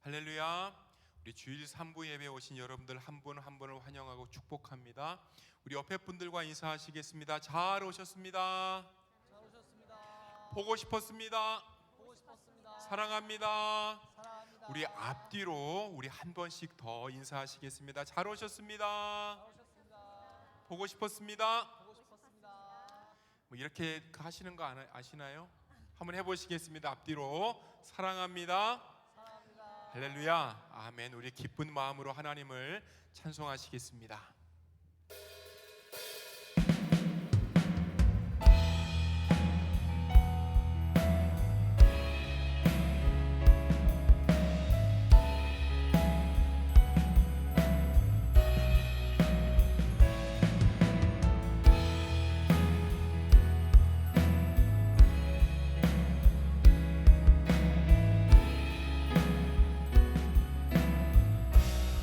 할렐루야. 우리 주일 3부 예배에 오신 여러분들 한 분 한 분을 환영하고 축복합니다. 우리 옆에 분들과 인사하시겠습니다. 잘 오셨습니다. 잘 오셨습니다. 보고 싶었습니다. 보고 싶었습니다. 사랑합니다. 사랑합니다. 우리 앞뒤로 우리 한 번씩 더 인사하시겠습니다. 잘 오셨습니다. 잘 오셨습니다. 보고 싶었습니다. 보고 싶었습니다. 뭐 이렇게 하시는 거 아시나요? 한번 해보시겠습니다. 앞뒤로 사랑합니다. 사랑합니다. 할렐루야. 아멘. 우리 기쁜 마음으로 하나님을 찬송하시겠습니다.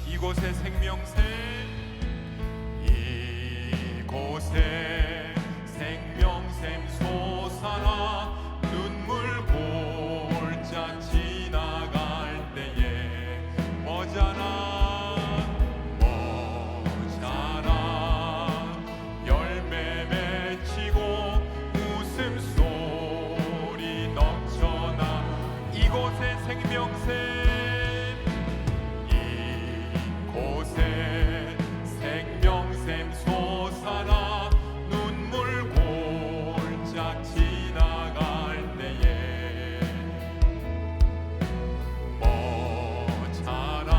이곳에 생명샘, 이곳에 생명샘 솟아나 눈물 골짜 지나갈 때에 머자나 열매 맺히고 웃음소리 넘쳐나 이곳에 생명샘, 생명샘 솟아나 눈물 골짜 지나갈 때에 멋자라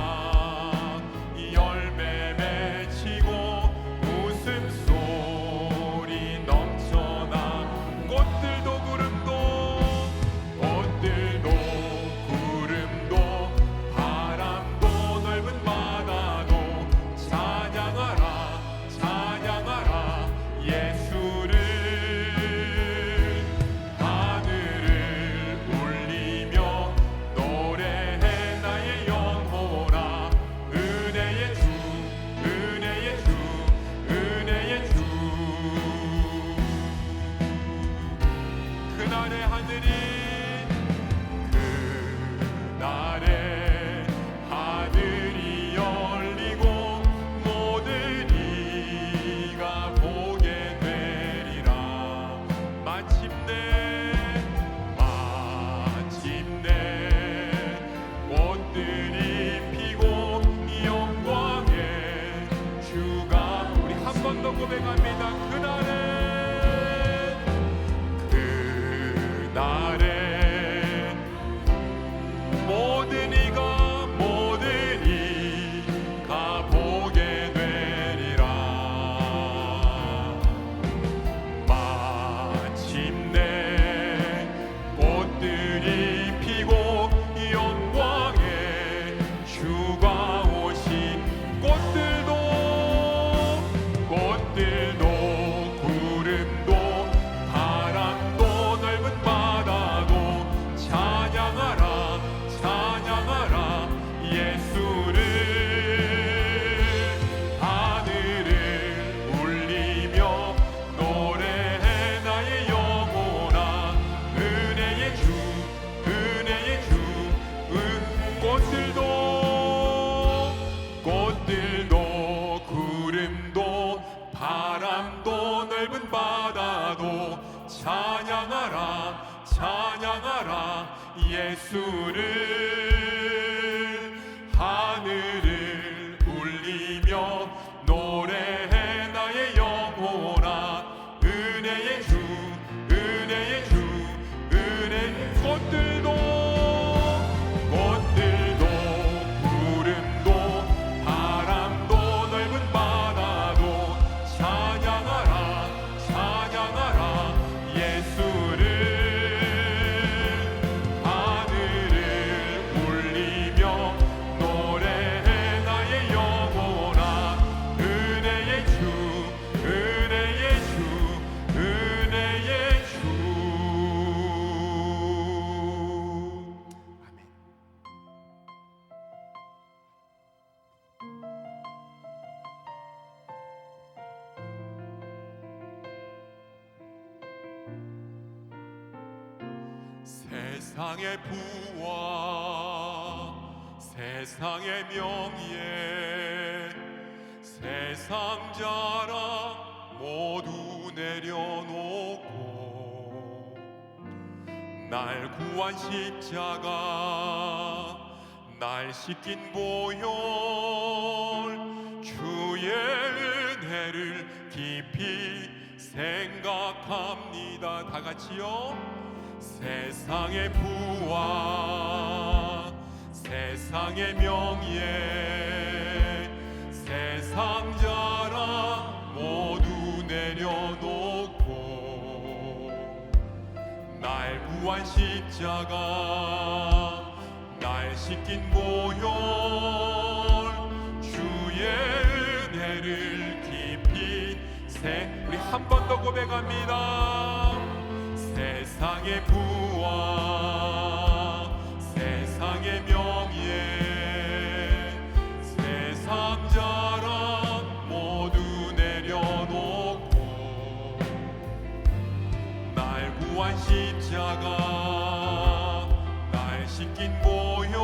열매 맺히고 웃음소리 넘쳐나 꽃들도 구름도 바람도 넓은 바다도 찬양하라 예수를 하늘을 울리며 노래해 나의 영혼아 은혜의 주 은혜의 주 은혜의 주 그날의 하늘이 열리고 모든 이가 보게 되리라. 마침내 꽃들이 피고 영광의 주가 우리 한 번 더 고백합니다. 그날에 모든 이가 보게 되리라. 마침내 꽃들이 피고 영광의 주가 오신 꽃들도 구름도 바람도 넓은 바다도 찬양하라 예수를 하늘을 울리며 노래해 나의 영혼아 은혜의 주 꽃들도 구름도 바람도 넓은 바다도 찬양하라 예수를 하늘을 울리며 노래해 나의 영혼아 은혜의 주 꽃들도 구름도 바람도 넓은 바다도 찬양하라 예수를 하늘을 울리며 노래해 나의 영혼아 은혜의 주 아멘. 세상의 부와 세상의 명예 세상 자랑 모두 내려놓고 날 구한 십자가 날 씻긴 보혈 주의 은혜를 깊이 생각합니다. 다 같이요. 세상의 부와 세상의 명예 세상 자랑 모두 내려놓고 날 구한 십자가 날 씻긴 보혈 주의 은혜를 깊이 우리 한 번 더 고백합니다. 세상의 부와 세상의 명예 세상 자랑 모두 내려놓고 날 구한 십자가 날 씻긴 보혈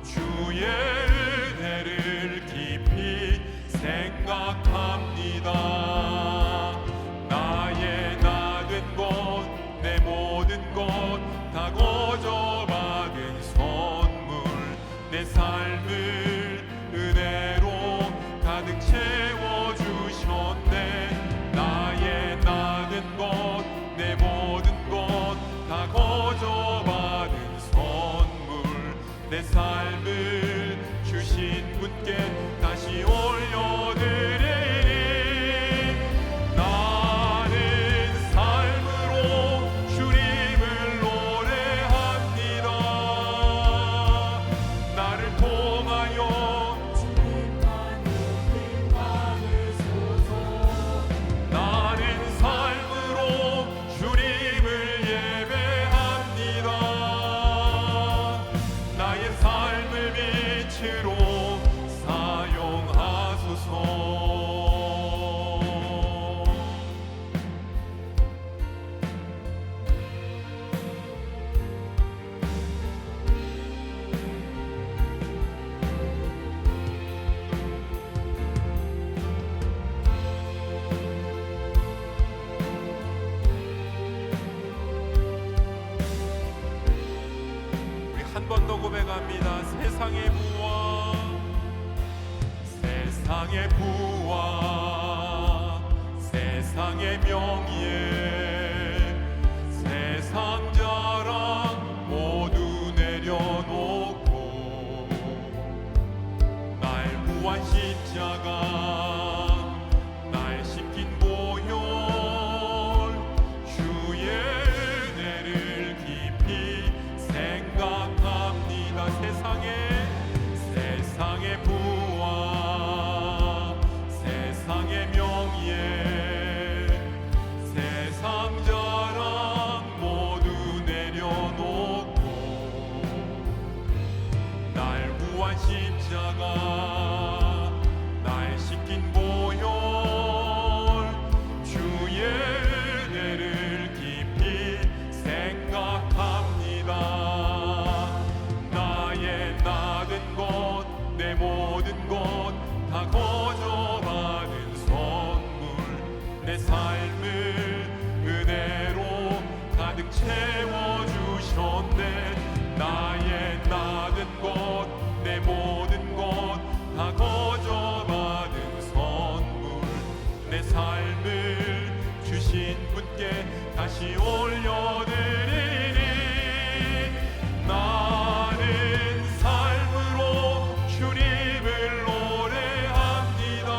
주의 은혜를 깊이 생각합니다. 나의 낮은 것 내 모든 것 다 거저 받은 선물 내 삶을 은혜로 가득 채워주셨네. 나의 낮은 것 내 모든 것 다 거저 받은 선물 내 삶을 주신 분께 다시 올려드리니 나는 삶으로 주님을 노래합니다. 나를 통하여 주님만 높임 받으소서. 나는 삶으로 주님을 예배합니다. 나의 삶을 빛으로 사용하소서. 우리 한 번 더 고백합니다. 세상의 부와 세상의 부와 세상의 명예 세상 자랑 모두 내려놓고 날 구한 십자가 날 씻긴 보혈 주의 은혜를 깊이 생각합니다. 세상의 부와 세상의 명예 세상 자랑 모두 내려놓고 날 구한 십자가 날 씻긴 보혈 주의 은혜를 깊이 생각합니다. 나의 낮은 것 내 모든 것 다 거저 받은 선물 내 삶을 은혜로 가득 채워주셨네. 나의 낮은 것 내 모든 것 다 거저 받은 선물 내 삶을 주신 분께 다시 올려드리니 나는 삶으로 주님을 노래합니다.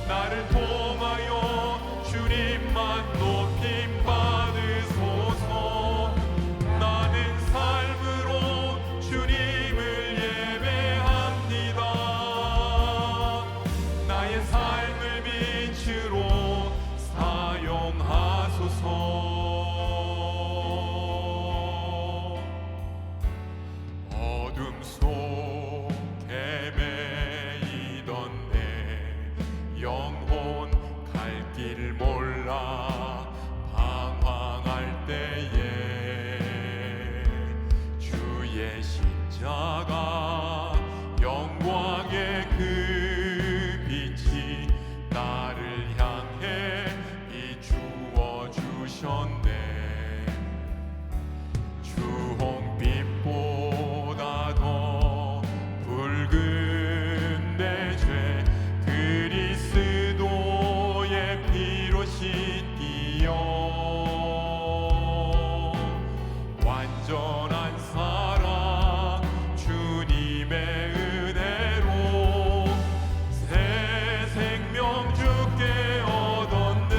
나를 통하여 주님만 높임 받으소서. 나는 삶으로 주님을 주의 십자가 영광의 그 빛이 나를 향해 비추어 주셨네. 주홍빛보다 더 붉은 내 죄 그리스도의 피로 씻기어 완전한 사랑 주님의 은혜로 새 생명 주께 얻었네.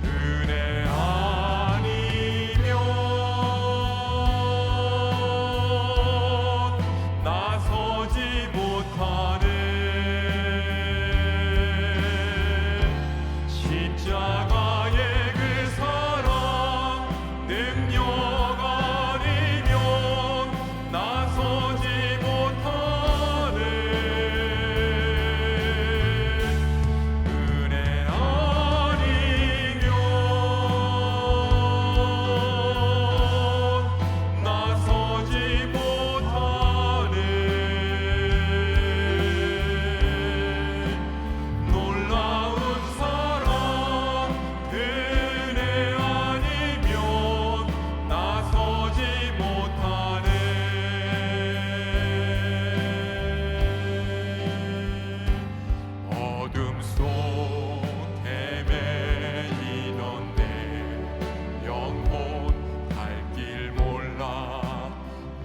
은혜 아니면 나서지 못하네. 십자가의 그 사랑 능력 아니면 나서지 못하네. 은혜 아니면 나서지 못하네. 놀라운 사랑 은혜 아니면 나서지 못하네. 어둠 속 헤매이던 내 영혼 갈 길 몰라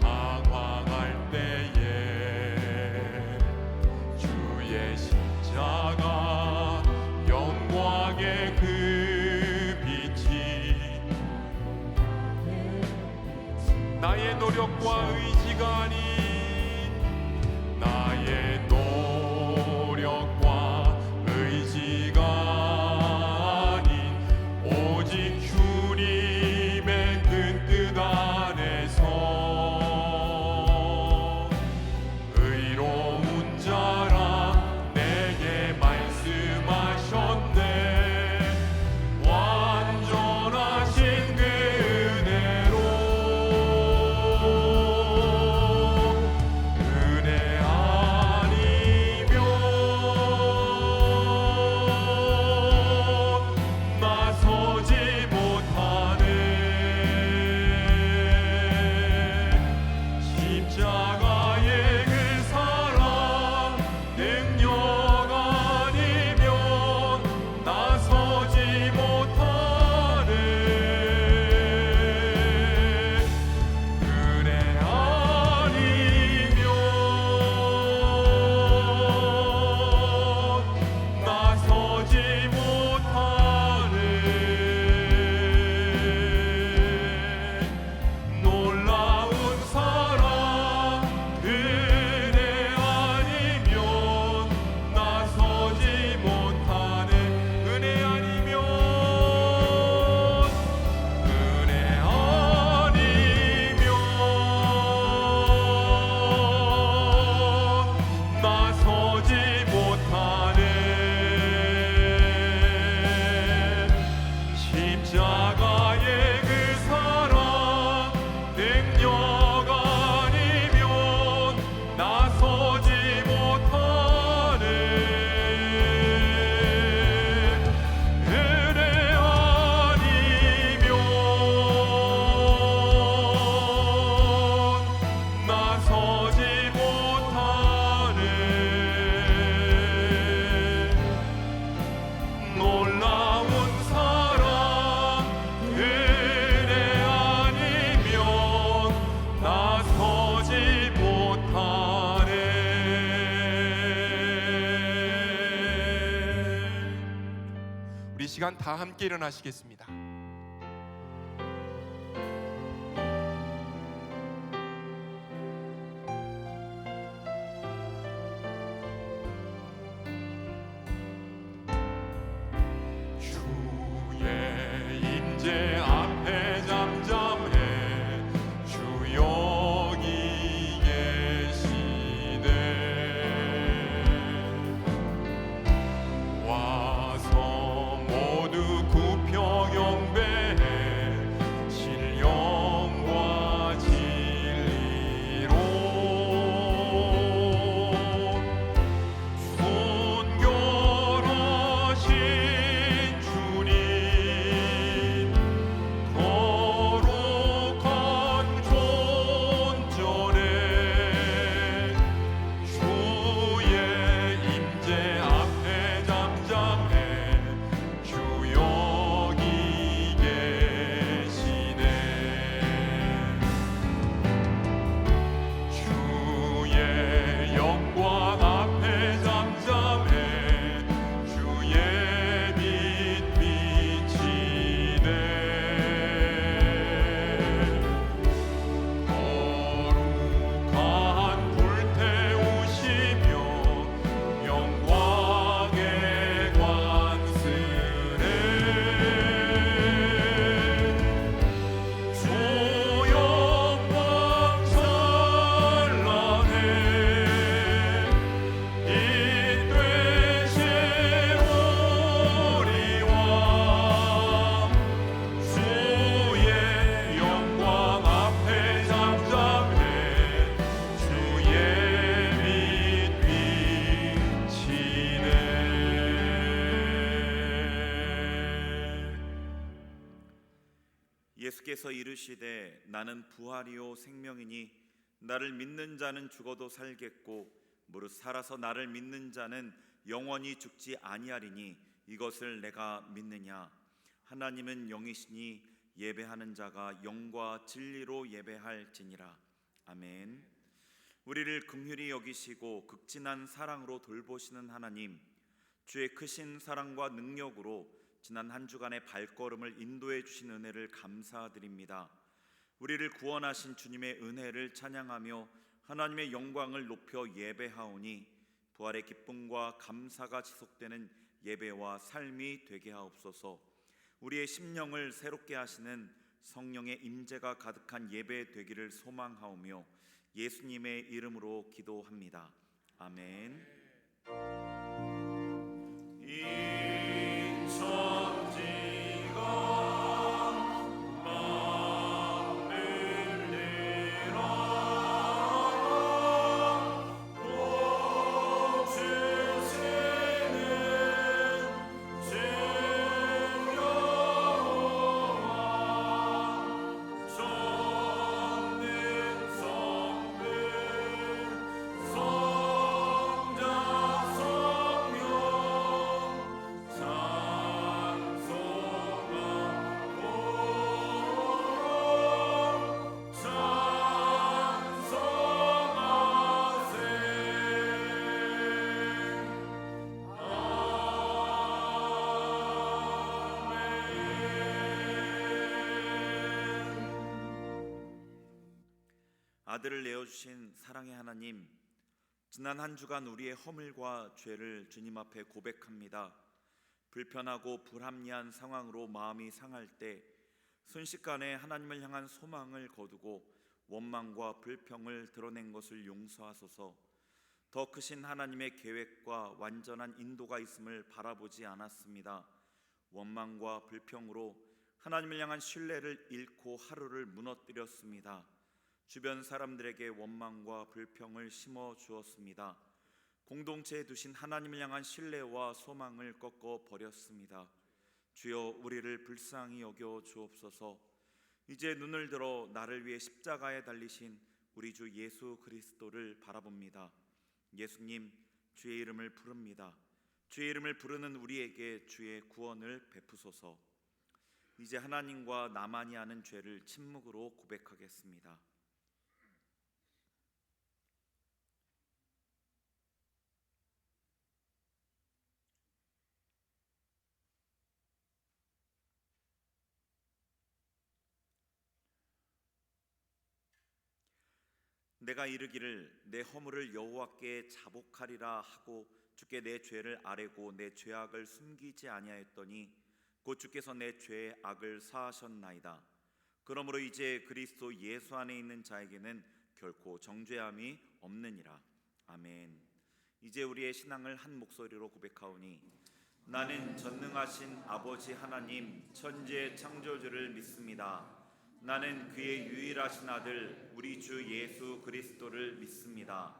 방황할 때에 주의 십자가 영광의 그 빛이 나의 노력과 의지가 아닌 나의 노력과 의지가 아닌 오직 주님의 큰 뜻 안에서 의로운 자라 내게 말씀하셨네. 완전하신 그 은혜로 은혜 아니면 나서지 못하네. 십자가의 그 사랑 능력 아니면 나서지 못하네. 은혜 아니면 나서지 못하네. 놀라운 사랑 은혜 아니면 나서지 못하네. 은혜 아니면 은혜 아니면 나서지 못하네. 십자가의 그 사랑 능력 아니면 나서지 못하네. 은혜 아니면 나서지 못하네. 놀라운 사랑 은혜 아니면 나서지 못하네. 우리 시간 다 함께 일어나시겠습니다. 주의 임재 앞에 잠잠해 주 여기 계시네. 와서 모두 굽혀 경배해 신령 예수께서 이르시되 나는 부활이요 생명이니 나를 믿는 자는 죽어도 살겠고 무릇 살아서 나를 믿는 자는 영원히 죽지 아니하리니 이것을 내가 믿느냐. 하나님은 영이시니 예배하는 자가 영과 진리로 예배할지니라. 아멘. 우리를 긍휼히 여기시고 극진한 사랑으로 돌보시는 하나님, 주의 크신 사랑과 능력으로 지난 한 주간의 발걸음을 인도해 주신 은혜를 감사드립니다. 우리를 구원하신 주님의 은혜를 찬양하며 하나님의 영광을 높여 예배하오니 부활의 기쁨과 감사가 지속되는 예배와 삶이 되게 하옵소서. 우리의 심령을 새롭게 하시는 성령의 임재가 가득한 예배 되기를 소망하오며 예수님의 이름으로 기도합니다. 아멘. 아들을 내어주신 사랑의 하나님, 지난 한 주간 우리의 허물과 죄를 주님 앞에 고백합니다. 불편하고 불합리한 상황으로 마음이 상할 때 순식간에 하나님을 향한 소망을 거두고 원망과 불평을 드러낸 것을 용서하소서. 더 크신 하나님의 계획과 완전한 인도가 있음을 바라보지 않았습니다. 원망과 불평으로 하나님을 향한 신뢰를 잃고 하루를 무너뜨렸습니다. 주변 사람들에게 원망과 불평을 심어 주었습니다. 공동체에 두신 하나님을 향한 신뢰와 소망을 꺾어 버렸습니다. 주여, 우리를 불쌍히 여겨 주옵소서. 이제 눈을 들어 나를 위해 십자가에 달리신 우리 주 예수 그리스도를 바라봅니다. 예수님, 주의 이름을 부릅니다. 주의 이름을 부르는 우리에게 주의 구원을 베푸소서. 이제 하나님과 나만이 아는 죄를 침묵으로 고백하겠습니다. 내가 이르기를 내 허물을 여호와께 자복하리라 하고 주께 내 죄를 아뢰고 내 죄악을 숨기지 아니하였더니 곧 주께서 내 죄의 악을 사하셨나이다. 그러므로 이제 그리스도 예수 안에 있는 자에게는 결코 정죄함이 없느니라. 아멘. 이제 우리의 신앙을 한 목소리로 고백하오니 나는 전능하신 아버지 하나님 천지의 창조주를 믿습니다. 나는 그의 유일하신 아들 우리 주 예수 그리스도를 믿습니다.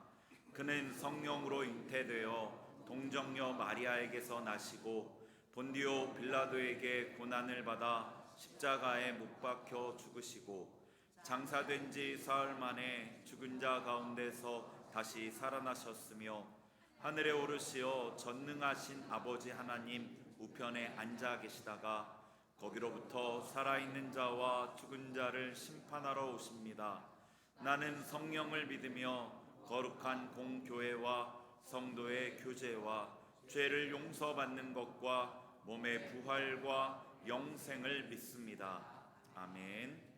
그는 성령으로 잉태되어 동정녀 마리아에게서 나시고 본디오 빌라도에게 고난을 받아 십자가에 못 박혀 죽으시고 장사된 지 사흘 만에 죽은 자 가운데서 다시 살아나셨으며 하늘에 오르시어 전능하신 아버지 하나님 우편에 앉아 계시다가 거기로부터 살아있는 자와 죽은 자를 심판하러 오십니다. 나는 성령을 믿으며 거룩한 공교회와 성도의 교제와 죄를 용서받는 것과 몸의 부활과 영생을 믿습니다. 아멘.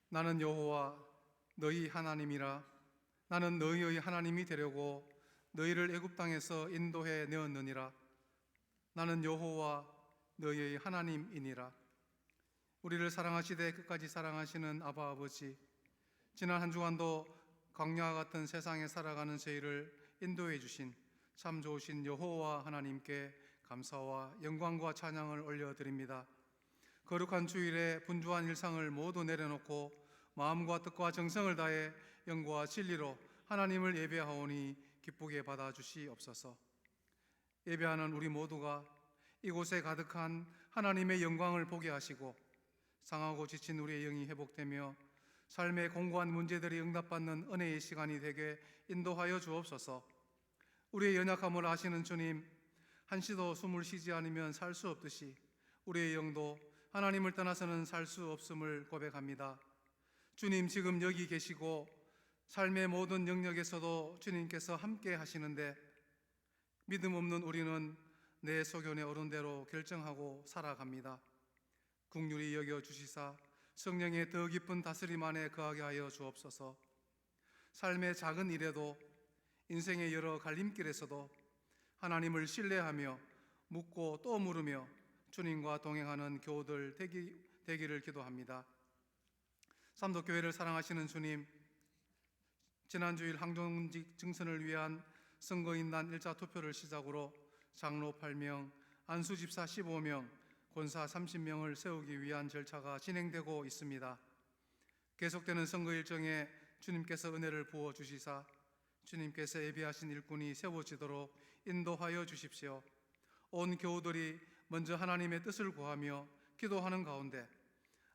나는 여호와 너희 하나님이라. 나는 너희의 하나님이 되려고 너희를 애굽 땅에서 인도해 내었느니라. 나는 여호와 너희의 하나님이니라. 우리를 사랑하시되 끝까지 사랑하시는 아바 아버지, 지난 한 주간도 광야와 같은 세상에 살아가는 저희를 인도해 주신 참 좋으신 여호와 하나님께 감사와 영광과 찬양을 올려드립니다. 거룩한 주일에 분주한 일상을 모두 내려놓고 마음과 뜻과 정성을 다해 영과 진리로 하나님을 예배하오니 기쁘게 받아주시옵소서. 예배하는 우리 모두가 이곳에 가득한 하나님의 영광을 보게 하시고 상하고 지친 우리의 영이 회복되며 삶의 공고한 문제들이 응답받는 은혜의 시간이 되게 인도하여 주옵소서. 우리의 연약함을 아시는 주님, 한시도 숨을 쉬지 않으면 살 수 없듯이 우리의 영도 하나님을 떠나서는 살 수 없음을 고백합니다. 주님, 지금 여기 계시고 삶의 모든 영역에서도 주님께서 함께 하시는데 믿음 없는 우리는 내 소견에 오른 대로 결정하고 살아갑니다. 긍휼히 여겨 주시사 성령의 더 깊은 다스림 안에 거하게 하여 주옵소서. 삶의 작은 일에도 인생의 여러 갈림길에서도 하나님을 신뢰하며 묻고 또 물으며 주님과 동행하는 교우들 되기를 기도합니다. 삼도교회를 사랑하시는 주님, 지난주일 항종직 증선을 위한 선거인단 1차 투표를 시작으로 장로 8명, 안수집사 15명, 권사 30명을 세우기 위한 절차가 진행되고 있습니다. 계속되는 선거 일정에 주님께서 은혜를 부어 주시사 주님께서 예비하신 일꾼이 세워지도록 인도하여 주십시오. 온 교우들이 먼저 하나님의 뜻을 구하며 기도하는 가운데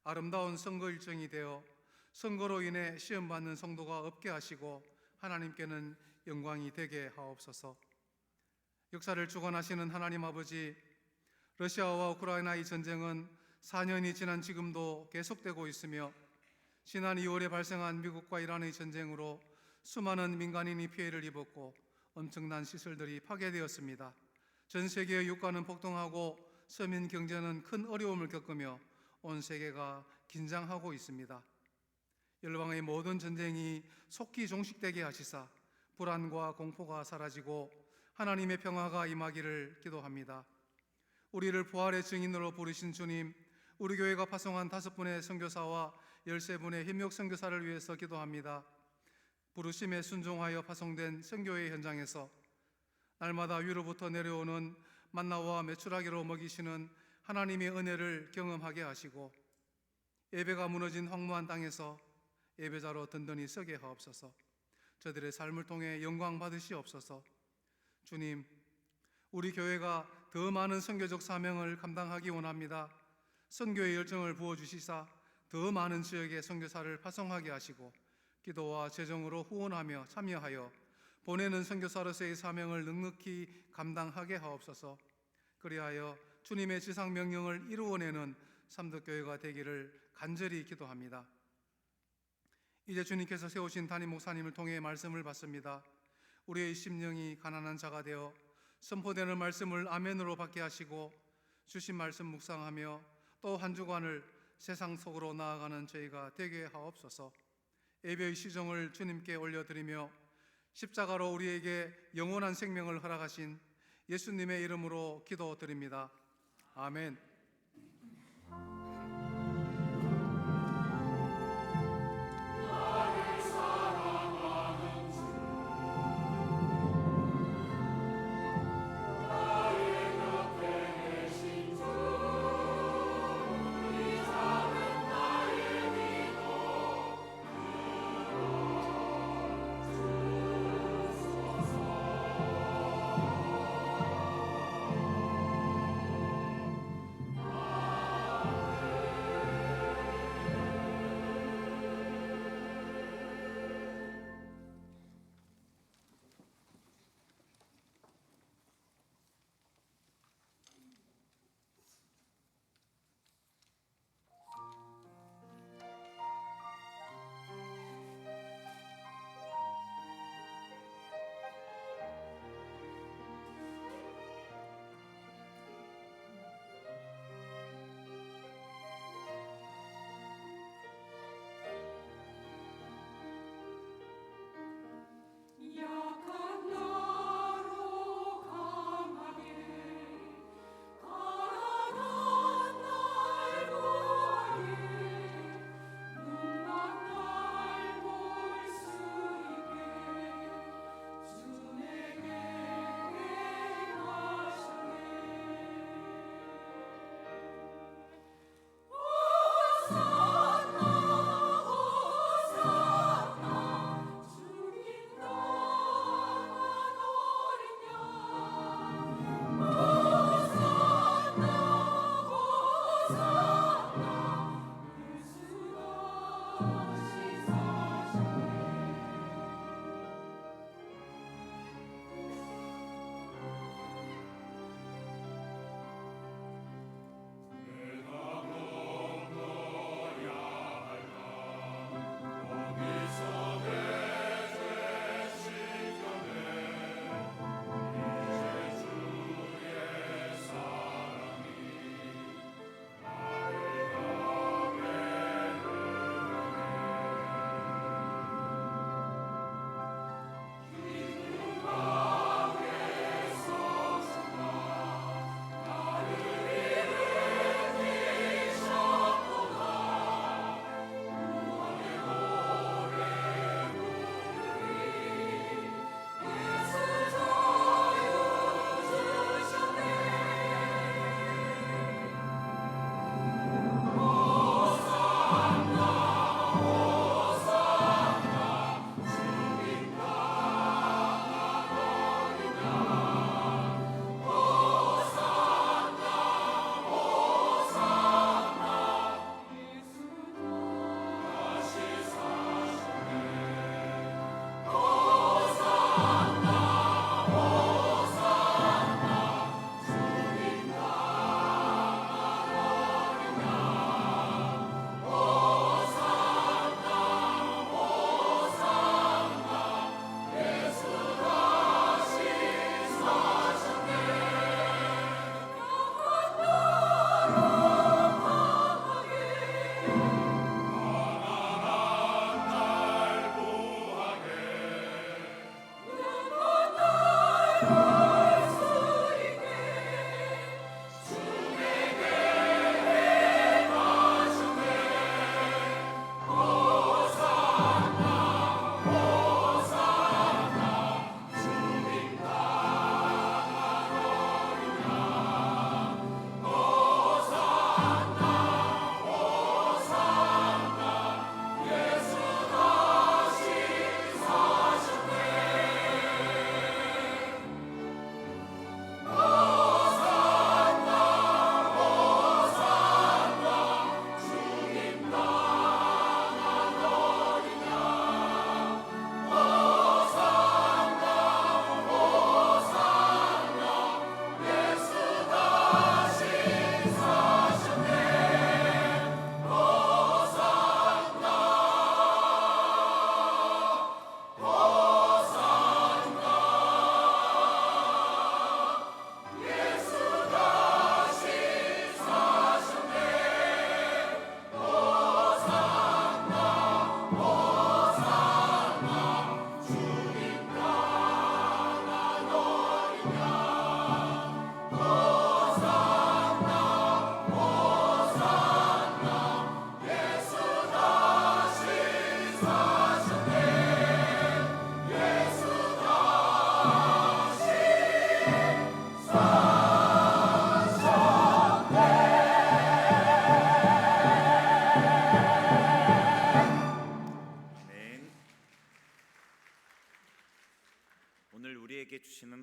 아름다운 선거 일정이 되어 선거로 인해 시험받는 성도가 없게 하시고 하나님께는 영광이 되게 하옵소서. 역사를 주관하시는 하나님 아버지, 러시아와 우크라이나의 전쟁은 4년이 지난 지금도 계속되고 있으며 지난 2월에 발생한 미국과 이란의 전쟁으로 수많은 민간인이 피해를 입었고 엄청난 시설들이 파괴되었습니다. 전 세계의 유가는 폭등하고 서민 경제는 큰 어려움을 겪으며 온 세계가 긴장하고 있습니다. 열방의 모든 전쟁이 속히 종식되게 하시사 불안과 공포가 사라지고 하나님의 평화가 임하기를 기도합니다. 우리를 부활의 증인으로 부르신 주님, 우리 교회가 파송한 5분의 선교사와 13분의 협력 선교사를 위해서 기도합니다. 부르심에 순종하여 파송된 선교의 현장에서 날마다 위로부터 내려오는 만나와 메추라기로 먹이시는 하나님의 은혜를 경험하게 하시고 예배가 무너진 황무한 땅에서 예배자로 든든히 서게 하옵소서. 저들의 삶을 통해 영광 받으시옵소서. 주님, 우리 교회가 더 많은 선교적 사명을 감당하기 원합니다. 선교의 열정을 부어주시사 더 많은 지역에 선교사를 파송하게 하시고 기도와 재정으로 후원하며 참여하여 보내는 선교사로서의 사명을 넉넉히 감당하게 하옵소서. 그리하여 주님의 지상 명령을 이루어내는 삼덕교회가 되기를 간절히 기도합니다. 이제 주님께서 세우신 담임 목사님을 통해 말씀을 받습니다. 우리의 심령이 가난한 자가 되어 선포되는 말씀을 아멘으로 받게 하시고 주신 말씀 묵상하며 또 한 주간을 세상 속으로 나아가는 저희가 되게 하옵소서. 예배의 시정을 주님께 올려드리며 십자가로 우리에게 영원한 생명을 허락하신 예수님의 이름으로 기도드립니다. 아멘.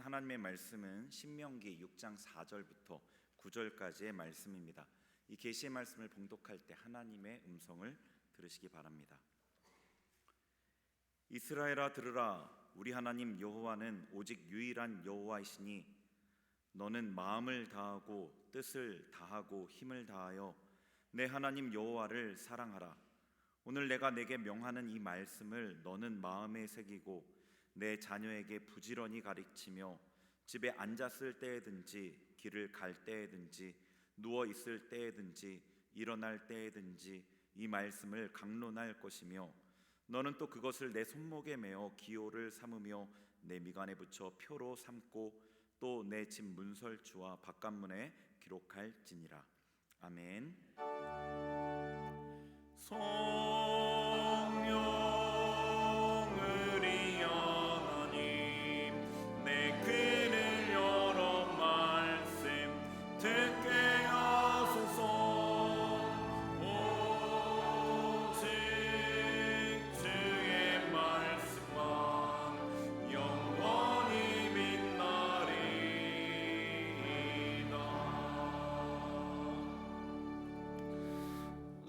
들으신 하나님의 말씀은 신명기 6장 4절부터 9절까지의 말씀입니다. 이 계시의 말씀을 봉독할 때 하나님의 음성을 들으시기 바랍니다. 이스라엘아 들으라. 우리 하나님 여호와는 오직 유일한 여호와이시니 너는 마음을 다하고 뜻을 다하고 힘을 다하여 내 하나님 여호와를 사랑하라. 오늘 내가 내게 명하는 이 말씀을 너는 마음에 새기고 내 자녀에게 부지런히 가르치며 집에 앉았을 때에든지 길을 갈 때에든지 누워 있을 때에든지 일어날 때에든지 이 말씀을 강론할 것이며 너는 또 그것을 내 손목에 메어 기호를 삼으며 내 미간에 붙여 표로 삼고 또 내 집 문설주와 바깥문에 기록할지니라. 아멘. 성령을 이 하나님 내 귀를 열어 말씀 듣게 하소서. 오직 주의 말씀만 영원히 빛나리이다.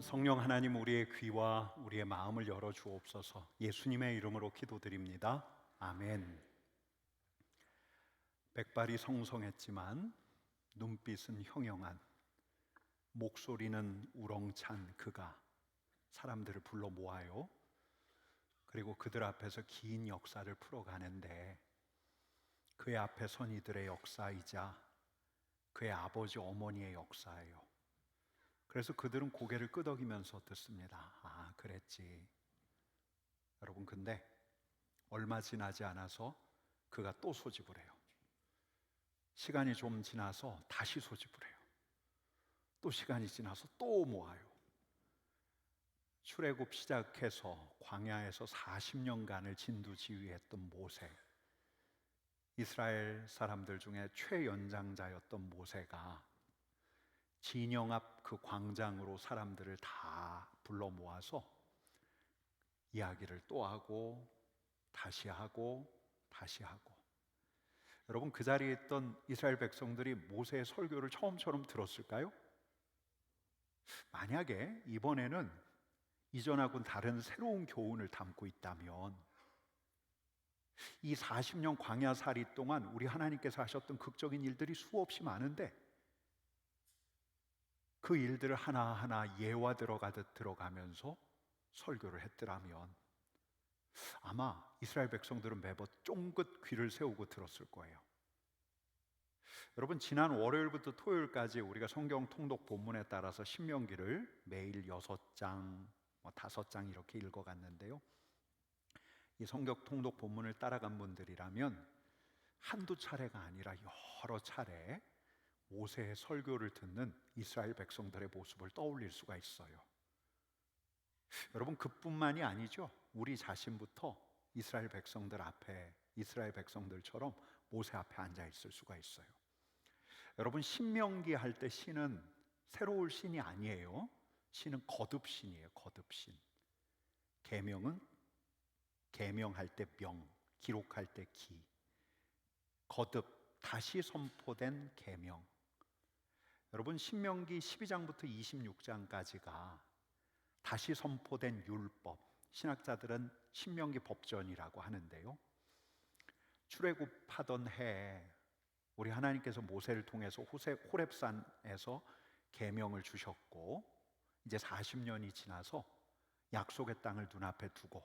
성령 하나님, 우리의 귀와 우리의 마음을 열어 주옵소서. 예수님의 이름으로 기도드립니다. 아멘. 백발이 성성했지만 눈빛은 형형한, 목소리는 우렁찬 그가 사람들을 불러 모아요. 그리고 그들 앞에서 긴 역사를 풀어가는데 그의 앞에 선 이들의 역사이자 그의 아버지 어머니의 역사예요. 그래서 그들은 고개를 끄덕이면서 듣습니다. 아, 그랬지. 여러분, 근데 얼마 지나지 않아서 그가 또 소집을 해요. 시간이 좀 지나서 다시 소집을 해요. 또 시간이 지나서 또 모아요. 출애굽 시작해서 광야에서 40년간을 진두지휘했던 모세, 이스라엘 사람들 중에 최연장자였던 모세가 진영 앞 그 광장으로 사람들을 다 불러 모아서 이야기를 또 하고 다시 하고 다시 하고. 여러분, 그 자리에 있던 이스라엘 백성들이 모세의 설교를 처음처럼 들었을까요? 만약에 이번에는 이전하고는 다른 새로운 교훈을 담고 있다면 이 40년 광야살이 동안 우리 하나님께서 하셨던 극적인 일들이 수없이 많은데 그 일들을 하나하나 예화 들어가듯 들어가면서 설교를 했더라면 아마 이스라엘 백성들은 매번 쫑긋 귀를 세우고 들었을 거예요. 여러분, 지난 월요일부터 토요일까지 우리가 성경 통독 본문에 따라서 신명기를 매일 6장, 5장 이렇게 읽어갔는데요. 이 성경 통독 본문을 따라간 분들이라면 한두 차례가 아니라 여러 차례 모세의 설교를 듣는 이스라엘 백성들의 모습을 떠올릴 수가 있어요. 여러분, 그뿐만이 아니죠. 우리 자신부터 이스라엘 백성들 앞에, 이스라엘 백성들처럼 모세 앞에 앉아 있을 수가 있어요. 여러분, 신명기 할 때 신은 새로울 신이 아니에요. 신은 거듭신이에요. 거듭신. 계명은 계명할 때 명, 기록할 때 기. 거듭, 다시 선포된 계명. 여러분, 신명기 12장부터 26장까지가 다시 선포된 율법, 신학자들은 신명기 법전이라고 하는데요. 출애굽하던 해에 우리 하나님께서 모세를 통해서 호렙산에서 계명을 주셨고 이제 40년이 지나서 약속의 땅을 눈앞에 두고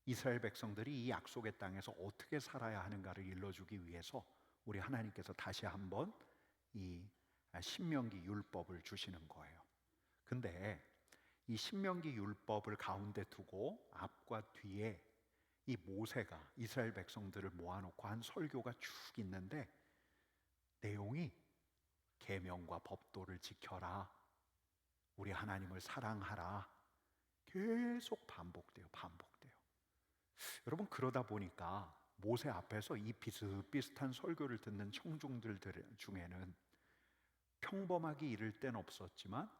이스라엘 백성들이 이 약속의 땅에서 어떻게 살아야 하는가를 일러주기 위해서 우리 하나님께서 다시 한번 이 신명기 율법을 주시는 거예요. 근데 이 신명기 율법을 가운데 두고 앞과 뒤에 이 모세가 이스라엘 백성들을 모아놓고 한 설교가 쭉 있는데 내용이 계명과 법도를 지켜라, 우리 하나님을 사랑하라, 계속 반복돼요. 여러분, 그러다 보니까 모세 앞에서 이 비슷비슷한 설교를 듣는 청중들 중에는 평범하게 이를 땐 없었지만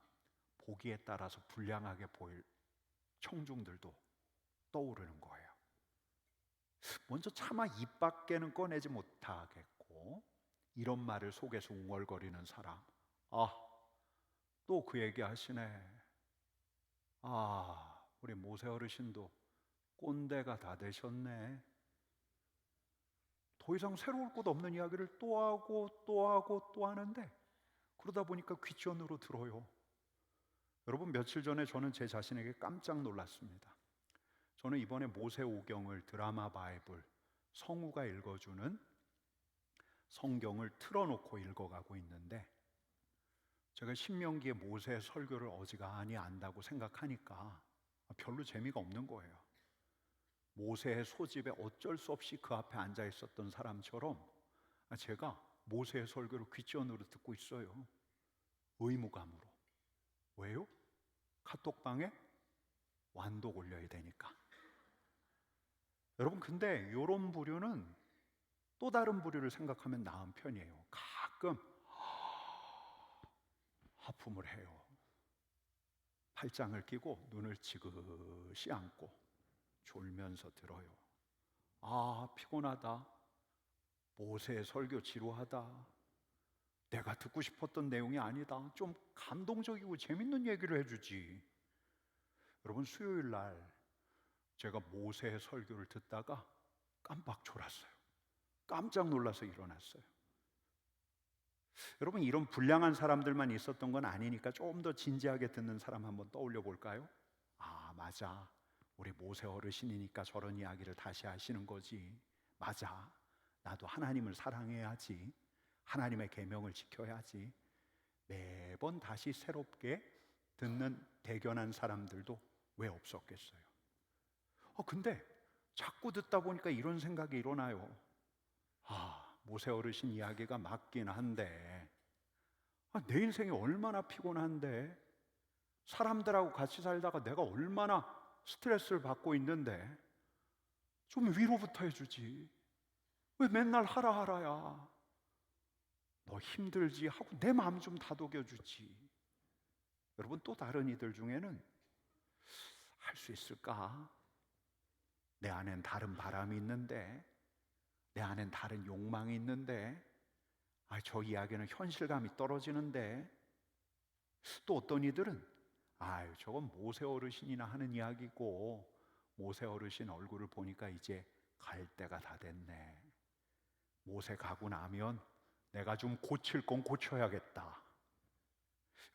보기에 따라서 불량하게 보일 청중들도 떠오르는 거예요. 먼저 차마 입 밖에는 꺼내지 못하겠고 이런 말을 속에서 웅얼거리는 사람. 또 그 얘기 하시네. 우리 모세 어르신도 꼰대가 다 되셨네. 더 이상 새로울 것 없는 이야기를 또 하고 또 하고 또 하는데 그러다 보니까 귓전으로 들어요. 여러분, 며칠 전에 저는 제 자신에게 깜짝 놀랐습니다. 저는 이번에 모세오경을 드라마 바이블 성우가 읽어주는 성경을 틀어놓고 읽어가고 있는데 제가 신명기의 모세 설교를 어지간히 안다고 생각하니까 별로 재미가 없는 거예요. 모세의 소집에 어쩔 수 없이 그 앞에 앉아 있었던 사람처럼 제가 모세의 설교를 귓전으로 듣고 있어요. 의무감으로. 왜요? 카톡방에 완독 올려야 되니까. 여러분, 근데 이런 부류는 또 다른 부류를 생각하면 나은 편이에요. 가끔 하품을 해요. 팔짱을 끼고 눈을 지그시 안고 졸면서 들어요. 피곤하다. 모세의 설교 지루하다. 내가 듣고 싶었던 내용이 아니다. 좀 감동적이고 재밌는 얘기를 해주지. 여러분, 수요일 날 제가 모세의 설교를 듣다가 깜빡 졸았어요. 깜짝 놀라서 일어났어요. 여러분, 이런 불량한 사람들만 있었던 건 아니니까 좀 더 진지하게 듣는 사람 한번 떠올려 볼까요? 맞아. 우리 모세 어르신이니까 저런 이야기를 다시 하시는 거지. 맞아. 나도 하나님을 사랑해야지. 하나님의 계명을 지켜야지. 매번 다시 새롭게 듣는 대견한 사람들도 왜 없었겠어요? 근데 자꾸 듣다 보니까 이런 생각이 일어나요. 모세 어르신 이야기가 맞긴 한데 내 인생이 얼마나 피곤한데, 사람들하고 같이 살다가 내가 얼마나 스트레스를 받고 있는데 좀 위로부터 해주지. 왜 맨날 하라 하라야. 너 힘들지 하고 내 마음 좀 다독여주지. 여러분, 또 다른 이들 중에는 할 수 있을까? 내 안엔 다른 바람이 있는데, 내 안엔 다른 욕망이 있는데, 저 이야기는 현실감이 떨어지는데. 또 어떤 이들은 저건 모세 어르신이나 하는 이야기고, 모세 어르신 얼굴을 보니까 이제 갈 때가 다 됐네. 모세 가고 나면 내가 좀 고칠 건 고쳐야겠다.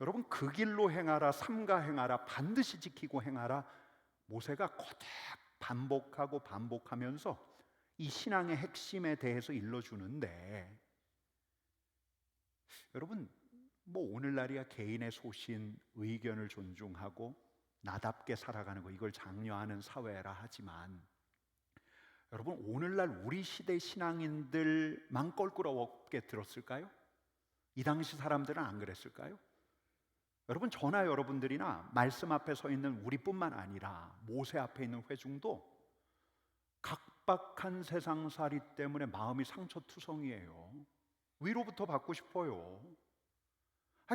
여러분, 그 길로 행하라, 삼가 행하라, 반드시 지키고 행하라. 모세가 거듭 반복하고 반복하면서 이 신앙의 핵심에 대해서 일러주는데, 여러분, 오늘날이야 개인의 소신, 의견을 존중하고 나답게 살아가는 거, 이걸 장려하는 사회라 하지만, 여러분, 오늘날 우리 시대 신앙인들만 껄끄럽게 들었을까요? 이 당시 사람들은 안 그랬을까요? 여러분, 저나 여러분들이나 말씀 앞에 서 있는 우리뿐만 아니라 모세 앞에 있는 회중도 각박한 세상살이 때문에 마음이 상처투성이에요. 위로부터 받고 싶어요.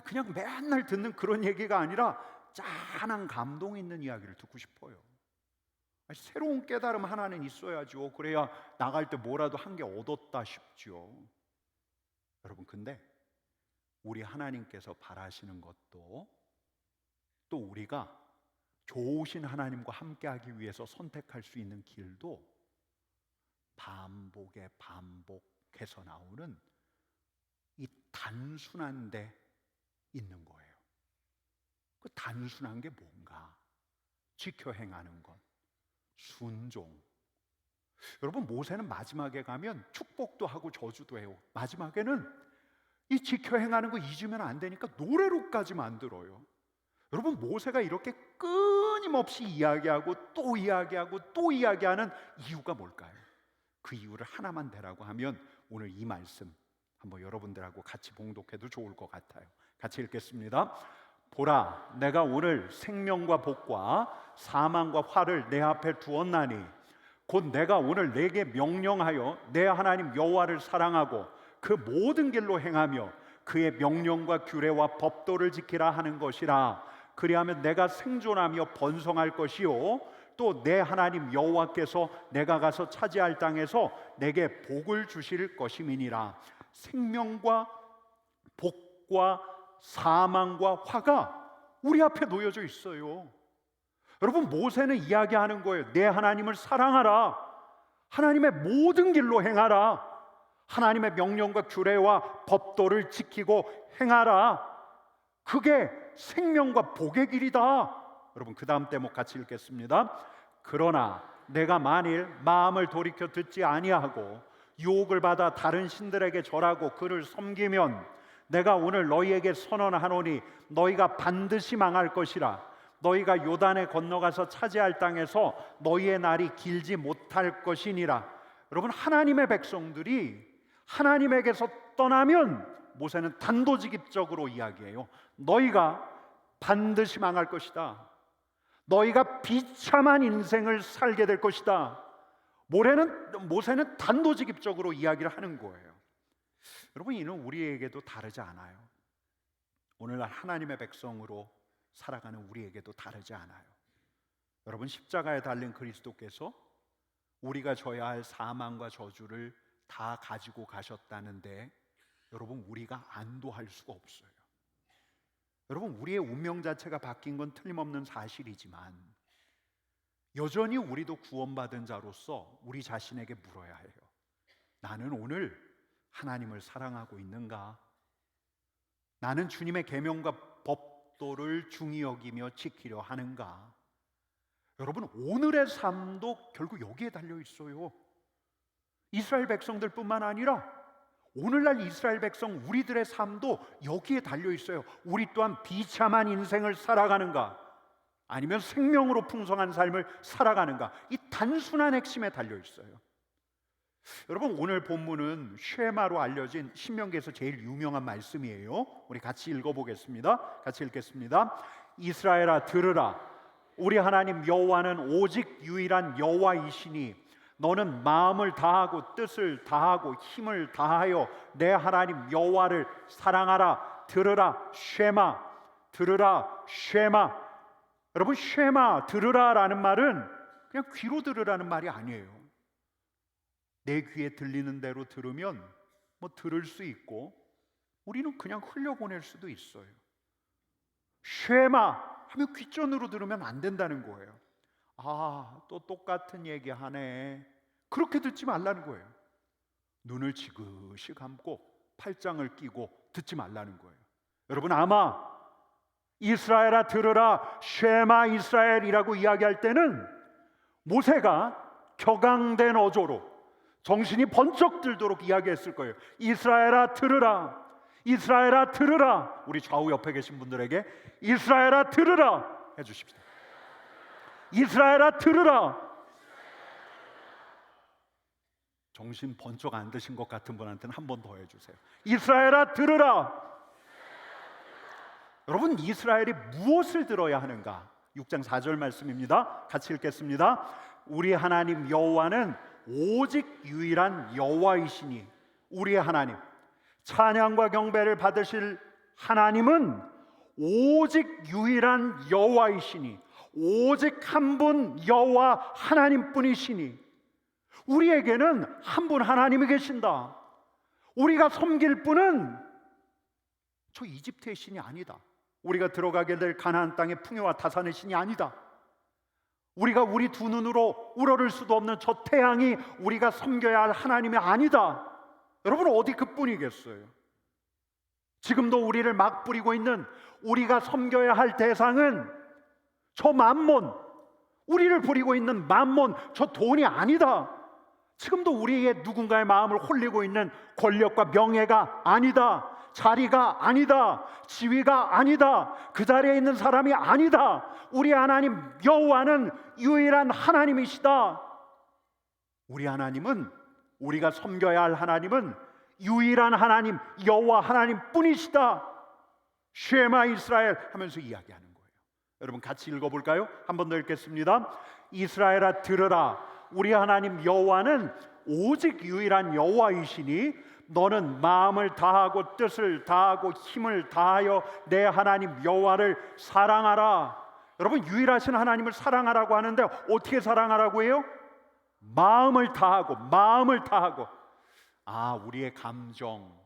그냥 맨날 듣는 그런 얘기가 아니라 짠한 감동 있는 이야기를 듣고 싶어요. 새로운 깨달음 하나는 있어야죠. 그래야 나갈 때 뭐라도 한 개 얻었다 싶죠. 여러분, 근데 우리 하나님께서 바라시는 것도, 또 우리가 좋으신 하나님과 함께하기 위해서 선택할 수 있는 길도 반복에 반복해서 나오는 이 단순한 데 있는 거예요. 그 단순한 게 뭔가? 지켜 행하는 것, 순종. 여러분, 모세는 마지막에 가면 축복도 하고 저주도 해요. 마지막에는 이 지켜 행하는 거 잊으면 안 되니까 노래로까지 만들어요. 여러분, 모세가 이렇게 끊임없이 이야기하고 또 이야기하고 또 이야기하는 이유가 뭘까요? 그 이유를 하나만 대라고 하면 오늘 이 말씀 한번 여러분들하고 같이 봉독해도 좋을 것 같아요. 같이 읽겠습니다. 보라, 내가 오늘 생명과 복과 사망과 화를 내 앞에 두었나니 곧 내가 오늘 내게 명령하여 내 하나님 여호와를 사랑하고 그 모든 길로 행하며 그의 명령과 규례와 법도를 지키라 하는 것이라. 그리하면 내가 생존하며 번성할 것이요 또 내 하나님 여호와께서 내가 가서 차지할 땅에서 내게 복을 주실 것임이니라. 생명과 복과 사망과 화가 우리 앞에 놓여져 있어요. 여러분, 모세는 이야기하는 거예요. 내 하나님을 사랑하라. 하나님의 모든 길로 행하라. 하나님의 명령과 규례와 법도를 지키고 행하라. 그게 생명과 복의 길이다. 여러분, 그 다음 대목 같이 읽겠습니다. 그러나 내가 만일 마음을 돌이켜 듣지 아니하고 유혹을 받아 다른 신들에게 절하고 그를 섬기면 내가 오늘 너희에게 선언하노니 너희가 반드시 망할 것이라. 너희가 요단에 건너가서 차지할 땅에서 너희의 날이 길지 못할 것이니라. 여러분, 하나님의 백성들이 하나님에게서 떠나면 모세는 단도직입적으로 이야기해요. 너희가 반드시 망할 것이다. 너희가 비참한 인생을 살게 될 것이다. 모세는 단도직입적으로 이야기를 하는 거예요. 여러분, 이는 우리에게도 다르지 않아요. 오늘날 하나님의 백성으로 살아가는 우리에게도 다르지 않아요. 여러분, 십자가에 달린 그리스도께서 우리가 져야 할 사망과 저주를 다 가지고 가셨다는데 여러분, 우리가 안도할 수가 없어요. 여러분, 우리의 운명 자체가 바뀐 건 틀림없는 사실이지만 여전히 우리도 구원받은 자로서 우리 자신에게 물어야 해요. 나는 오늘 하나님을 사랑하고 있는가? 나는 주님의 계명과 법도를 중히 여기며 지키려 하는가? 여러분, 오늘의 삶도 결국 여기에 달려 있어요. 이스라엘 백성들뿐만 아니라 오늘날 이스라엘 백성 우리들의 삶도 여기에 달려 있어요. 우리 또한 비참한 인생을 살아가는가? 아니면 생명으로 풍성한 삶을 살아가는가? 이 단순한 핵심에 달려 있어요. 여러분, 오늘 본문은 쉐마로 알려진 신명기에서 제일 유명한 말씀이에요. 우리 같이 읽어보겠습니다. 같이 읽겠습니다. 이스라엘아, 들으라. 우리 하나님 여호와는 오직 유일한 여호와이시니 너는 마음을 다하고 뜻을 다하고 힘을 다하여 내 하나님 여호와를 사랑하라. 들으라, 쉐마. 들으라, 쉐마. 여러분, 쉐마, 들으라라는 말은 그냥 귀로 들으라는 말이 아니에요. 내 귀에 들리는 대로 들으면 뭐 들을 수 있고 우리는 그냥 흘려보낼 수도 있어요. 쉐마 하면 귓전으로 들으면 안 된다는 거예요. 아, 또 똑같은 얘기 하네. 그렇게 듣지 말라는 거예요. 눈을 지그시 감고 팔짱을 끼고 듣지 말라는 거예요. 여러분, 아마 이스라엘아 들으라, 쉐마 이스라엘이라고 이야기할 때는 모세가 격앙된 어조로 정신이 번쩍 들도록 이야기했을 거예요. 이스라엘아 들으라, 이스라엘아 들으라. 우리 좌우 옆에 계신 분들에게 이스라엘아 들으라 해주십시오. 이스라엘아 들으라. 정신 번쩍 안 드신 것 같은 분한테는 한 번 더 해주세요. 이스라엘아 들으라. 여러분, 이스라엘이 무엇을 들어야 하는가? 6장 4절 말씀입니다. 같이 읽겠습니다. 우리 하나님 여호와는 오직 유일한 여호와이시니 우리의 하나님, 찬양과 경배를 받으실 하나님은 오직 유일한 여호와이시니 오직 한 분 여호와 하나님뿐이시니 우리에게는 한 분 하나님이 계신다. 우리가 섬길 분은 저 이집트의 신이 아니다. 우리가 들어가게 될 가나안 땅의 풍요와 다산의 신이 아니다. 우리가 우리 두 눈으로 우러를 수도 없는 저 태양이 우리가 섬겨야 할 하나님이 아니다. 여러분, 어디 그뿐이겠어요? 지금도 우리를 막 뿌리고 있는 우리가 섬겨야 할 대상은 저 맘몬, 우리를 부리고 있는 맘몬, 저 돈이 아니다. 지금도 우리의 누군가의 마음을 홀리고 있는 권력과 명예가 아니다. 자리가 아니다. 지위가 아니다. 그 자리에 있는 사람이 아니다. 우리 하나님 여호와는 유일한 하나님이시다. 우리 하나님은, 우리가 섬겨야 할 하나님은 유일한 하나님 여호와 하나님뿐이시다. 쉐마 이스라엘 하면서 이야기하는 거예요. 여러분, 같이 읽어볼까요? 한 번 더 읽겠습니다. 이스라엘아 들으라. 우리 하나님 여호와는 오직 유일한 여호와이시니 너는 마음을 다하고 뜻을 다하고 힘을 다하여 내 하나님 여호와를 사랑하라. 여러분, 유일하신 하나님을 사랑하라고 하는데 어떻게 사랑하라고 해요? 마음을 다하고, 마음을 다하고. 우리의 감정,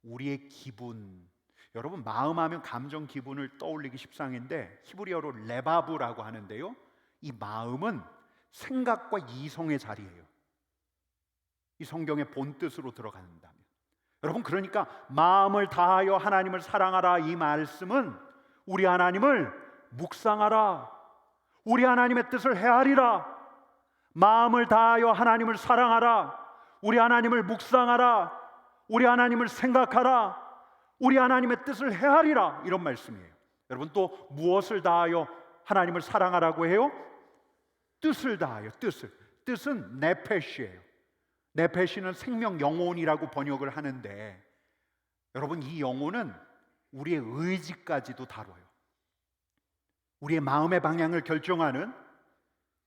우리의 기분. 여러분, 마음하면 감정, 기분을 떠올리기 십상인데 히브리어로 레바브라고 하는데요, 이 마음은 생각과 이성의 자리예요. 이 성경의 본뜻으로 들어간다면, 여러분, 그러니까 마음을 다하여 하나님을 사랑하라, 이 말씀은 우리 하나님을 묵상하라, 우리 하나님의 뜻을 헤아리라. 마음을 다하여 하나님을 사랑하라, 우리 하나님을 묵상하라, 우리 하나님을 생각하라, 우리 하나님의 뜻을 헤아리라, 이런 말씀이에요. 여러분, 또 무엇을 다하여 하나님을 사랑하라고 해요? 뜻을 다하여. 뜻은 네페시예요. 네페시는 생명, 영혼이라고 번역을 하는데, 여러분, 이 영혼은 우리의 의지까지도 다뤄요. 우리의 마음의 방향을 결정하는,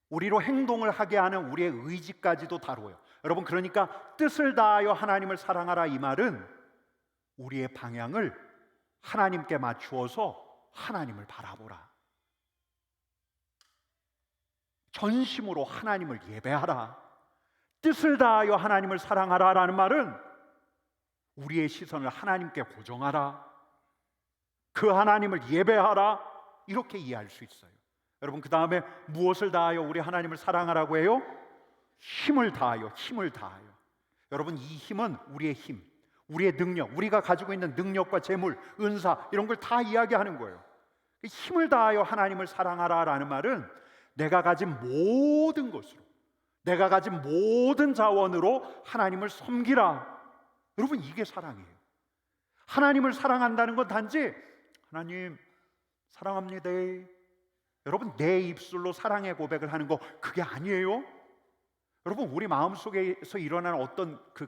우리로 행동을 하게 하는 우리의 의지까지도 다뤄요. 여러분, 그러니까 뜻을 다하여 하나님을 사랑하라, 이 말은 우리의 방향을 하나님께 맞추어서 하나님을 바라보라, 전심으로 하나님을 예배하라. 뜻을 다하여 하나님을 사랑하라라는 말은 우리의 시선을 하나님께 고정하라, 그 하나님을 예배하라, 이렇게 이해할 수 있어요. 여러분, 그 다음에 무엇을 다하여 우리 하나님을 사랑하라고 해요? 힘을 다하여, 힘을 다하여. 여러분, 이 힘은 우리의 힘, 우리의 능력, 우리가 가지고 있는 능력과 재물, 은사, 이런 걸 다 이야기하는 거예요. 힘을 다하여 하나님을 사랑하라라는 말은 내가 가진 모든 것으로, 내가 가진 모든 자원으로 하나님을 섬기라. 여러분, 이게 사랑이에요. 하나님을 사랑한다는 건 단지 하나님 사랑합니다, 여러분, 내 입술로 사랑의 고백을 하는 거, 그게 아니에요. 여러분, 우리 마음속에서 일어나는 어떤 그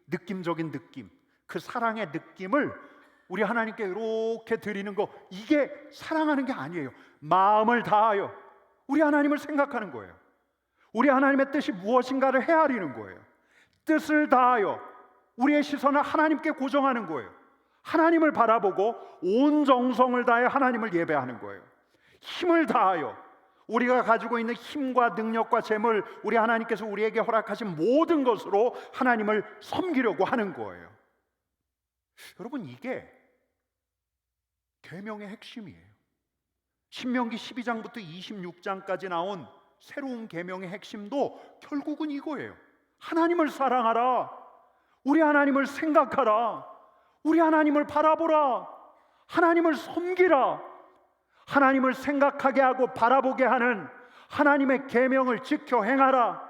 느낌적인 느낌, 그 사랑의 느낌을 우리 하나님께 이렇게 드리는 거, 이게 사랑하는 게 아니에요. 마음을 다하여 우리 하나님을 생각하는 거예요. 우리 하나님의 뜻이 무엇인가를 헤아리는 거예요. 뜻을 다하여 우리의 시선을 하나님께 고정하는 거예요. 하나님을 바라보고 온 정성을 다해 하나님을 예배하는 거예요. 힘을 다하여 우리가 가지고 있는 힘과 능력과 재물, 우리 하나님께서 우리에게 허락하신 모든 것으로 하나님을 섬기려고 하는 거예요. 여러분, 이게 계명의 핵심이에요. 신명기 12장부터 26장까지 나온 새로운 계명의 핵심도 결국은 이거예요. 하나님을 사랑하라, 우리 하나님을 생각하라, 우리 하나님을 바라보라, 하나님을 섬기라. 하나님을 생각하게 하고 바라보게 하는 하나님의 계명을 지켜 행하라,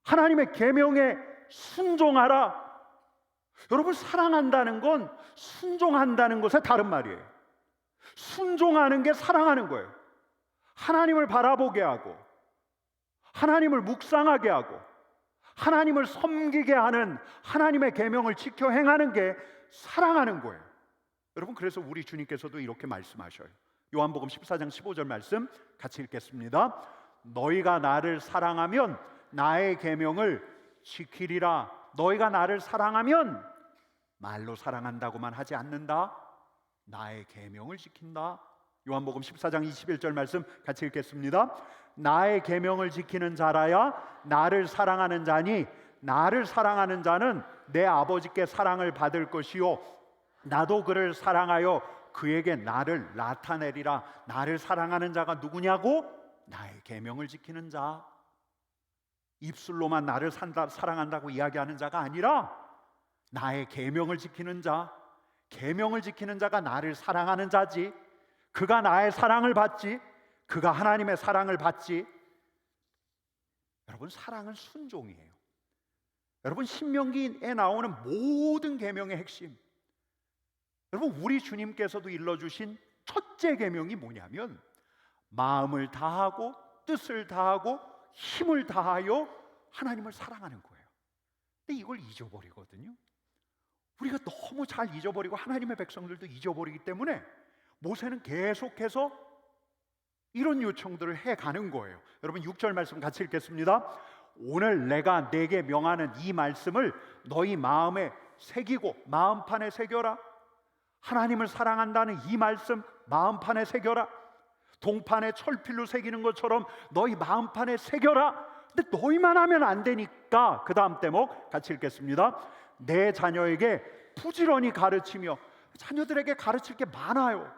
하나님의 계명에 순종하라. 여러분, 사랑한다는 건 순종한다는 것의 다른 말이에요. 순종하는 게 사랑하는 거예요. 하나님을 바라보게 하고, 하나님을 묵상하게 하고, 하나님을 섬기게 하는 하나님의 계명을 지켜 행하는 게 사랑하는 거예요. 여러분, 그래서 우리 주님께서도 이렇게 말씀하셔요. 요한복음 14장 15절 말씀 같이 읽겠습니다. 너희가 나를 사랑하면 나의 계명을 지키리라. 너희가 나를 사랑하면 말로 사랑한다고만 하지 않는다, 나의 계명을 지킨다. 요한복음 14장 21절 말씀 같이 읽겠습니다. 나의 계명을 지키는 자라야 나를 사랑하는 자니, 나를 사랑하는 자는 내 아버지께 사랑을 받을 것이요 나도 그를 사랑하여 그에게 나를 나타내리라. 나를 사랑하는 자가 누구냐고? 나의 계명을 지키는 자. 입술로만 나를 사랑한다고 이야기하는 자가 아니라 나의 계명을 지키는 자. 계명을 지키는 자가 나를 사랑하는 자지. 그가 나의 사랑을 받지. 그가 하나님의 사랑을 받지. 여러분, 사랑은 순종이에요. 여러분, 신명기에 나오는 모든 계명의 핵심, 여러분, 우리 주님께서도 일러주신 첫째 계명이 뭐냐면 마음을 다하고 뜻을 다하고 힘을 다하여 하나님을 사랑하는 거예요. 근데 이걸 잊어버리거든요. 우리가 너무 잘 잊어버리고 하나님의 백성들도 잊어버리기 때문에 모세는 계속해서 이런 요청들을 해가는 거예요. 여러분, 6절 말씀 같이 읽겠습니다. 오늘 내가 네게 명하는 이 말씀을 너희 마음에 새기고 마음판에 새겨라. 하나님을 사랑한다는 이 말씀 마음판에 새겨라. 동판에 철필로 새기는 것처럼 너희 마음판에 새겨라. 근데 너희만 하면 안 되니까 그 다음 대목 같이 읽겠습니다. 내 자녀에게 부지런히 가르치며. 자녀들에게 가르칠 게 많아요.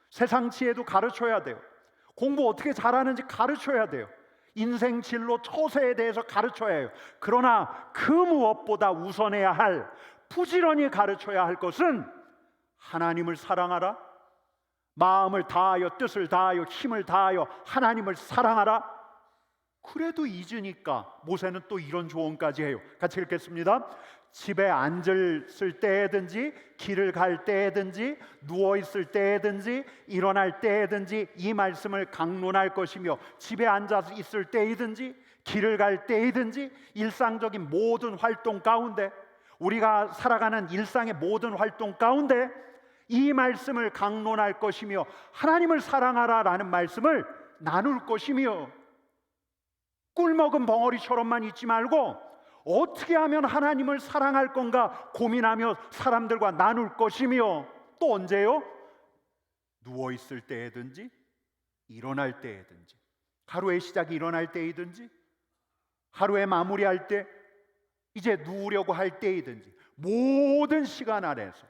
세상 지혜도 가르쳐야 돼요. 공부 어떻게 잘하는지 가르쳐야 돼요. 인생 진로 처세에 대해서 가르쳐야 해요. 그러나 그 무엇보다 우선해야 할, 부지런히 가르쳐야 할 것은 하나님을 사랑하라, 마음을 다하여 뜻을 다하여 힘을 다하여 하나님을 사랑하라. 그래도 잊으니까 모세는 또 이런 조언까지 해요. 같이 읽겠습니다. 집에 앉을 때에든지 길을 갈 때에든지 누워 있을 때에든지 일어날 때에든지 이 말씀을 강론할 것이며, 집에 앉아서 있을 때이든지 길을 갈 때이든지 일상적인 모든 활동 가운데, 우리가 살아가는 일상의 모든 활동 가운데 이 말씀을 강론할 것이며 하나님을 사랑하라라는 말씀을 나눌 것이며, 꿀먹은 벙어리처럼만 있지 말고 어떻게 하면 하나님을 사랑할 건가 고민하며 사람들과 나눌 것이며, 또 언제요? 누워 있을 때에든지 일어날 때에든지, 하루의 시작이 일어날 때이든지 하루의 마무리할 때, 이제 누우려고 할 때이든지 모든 시간 안에서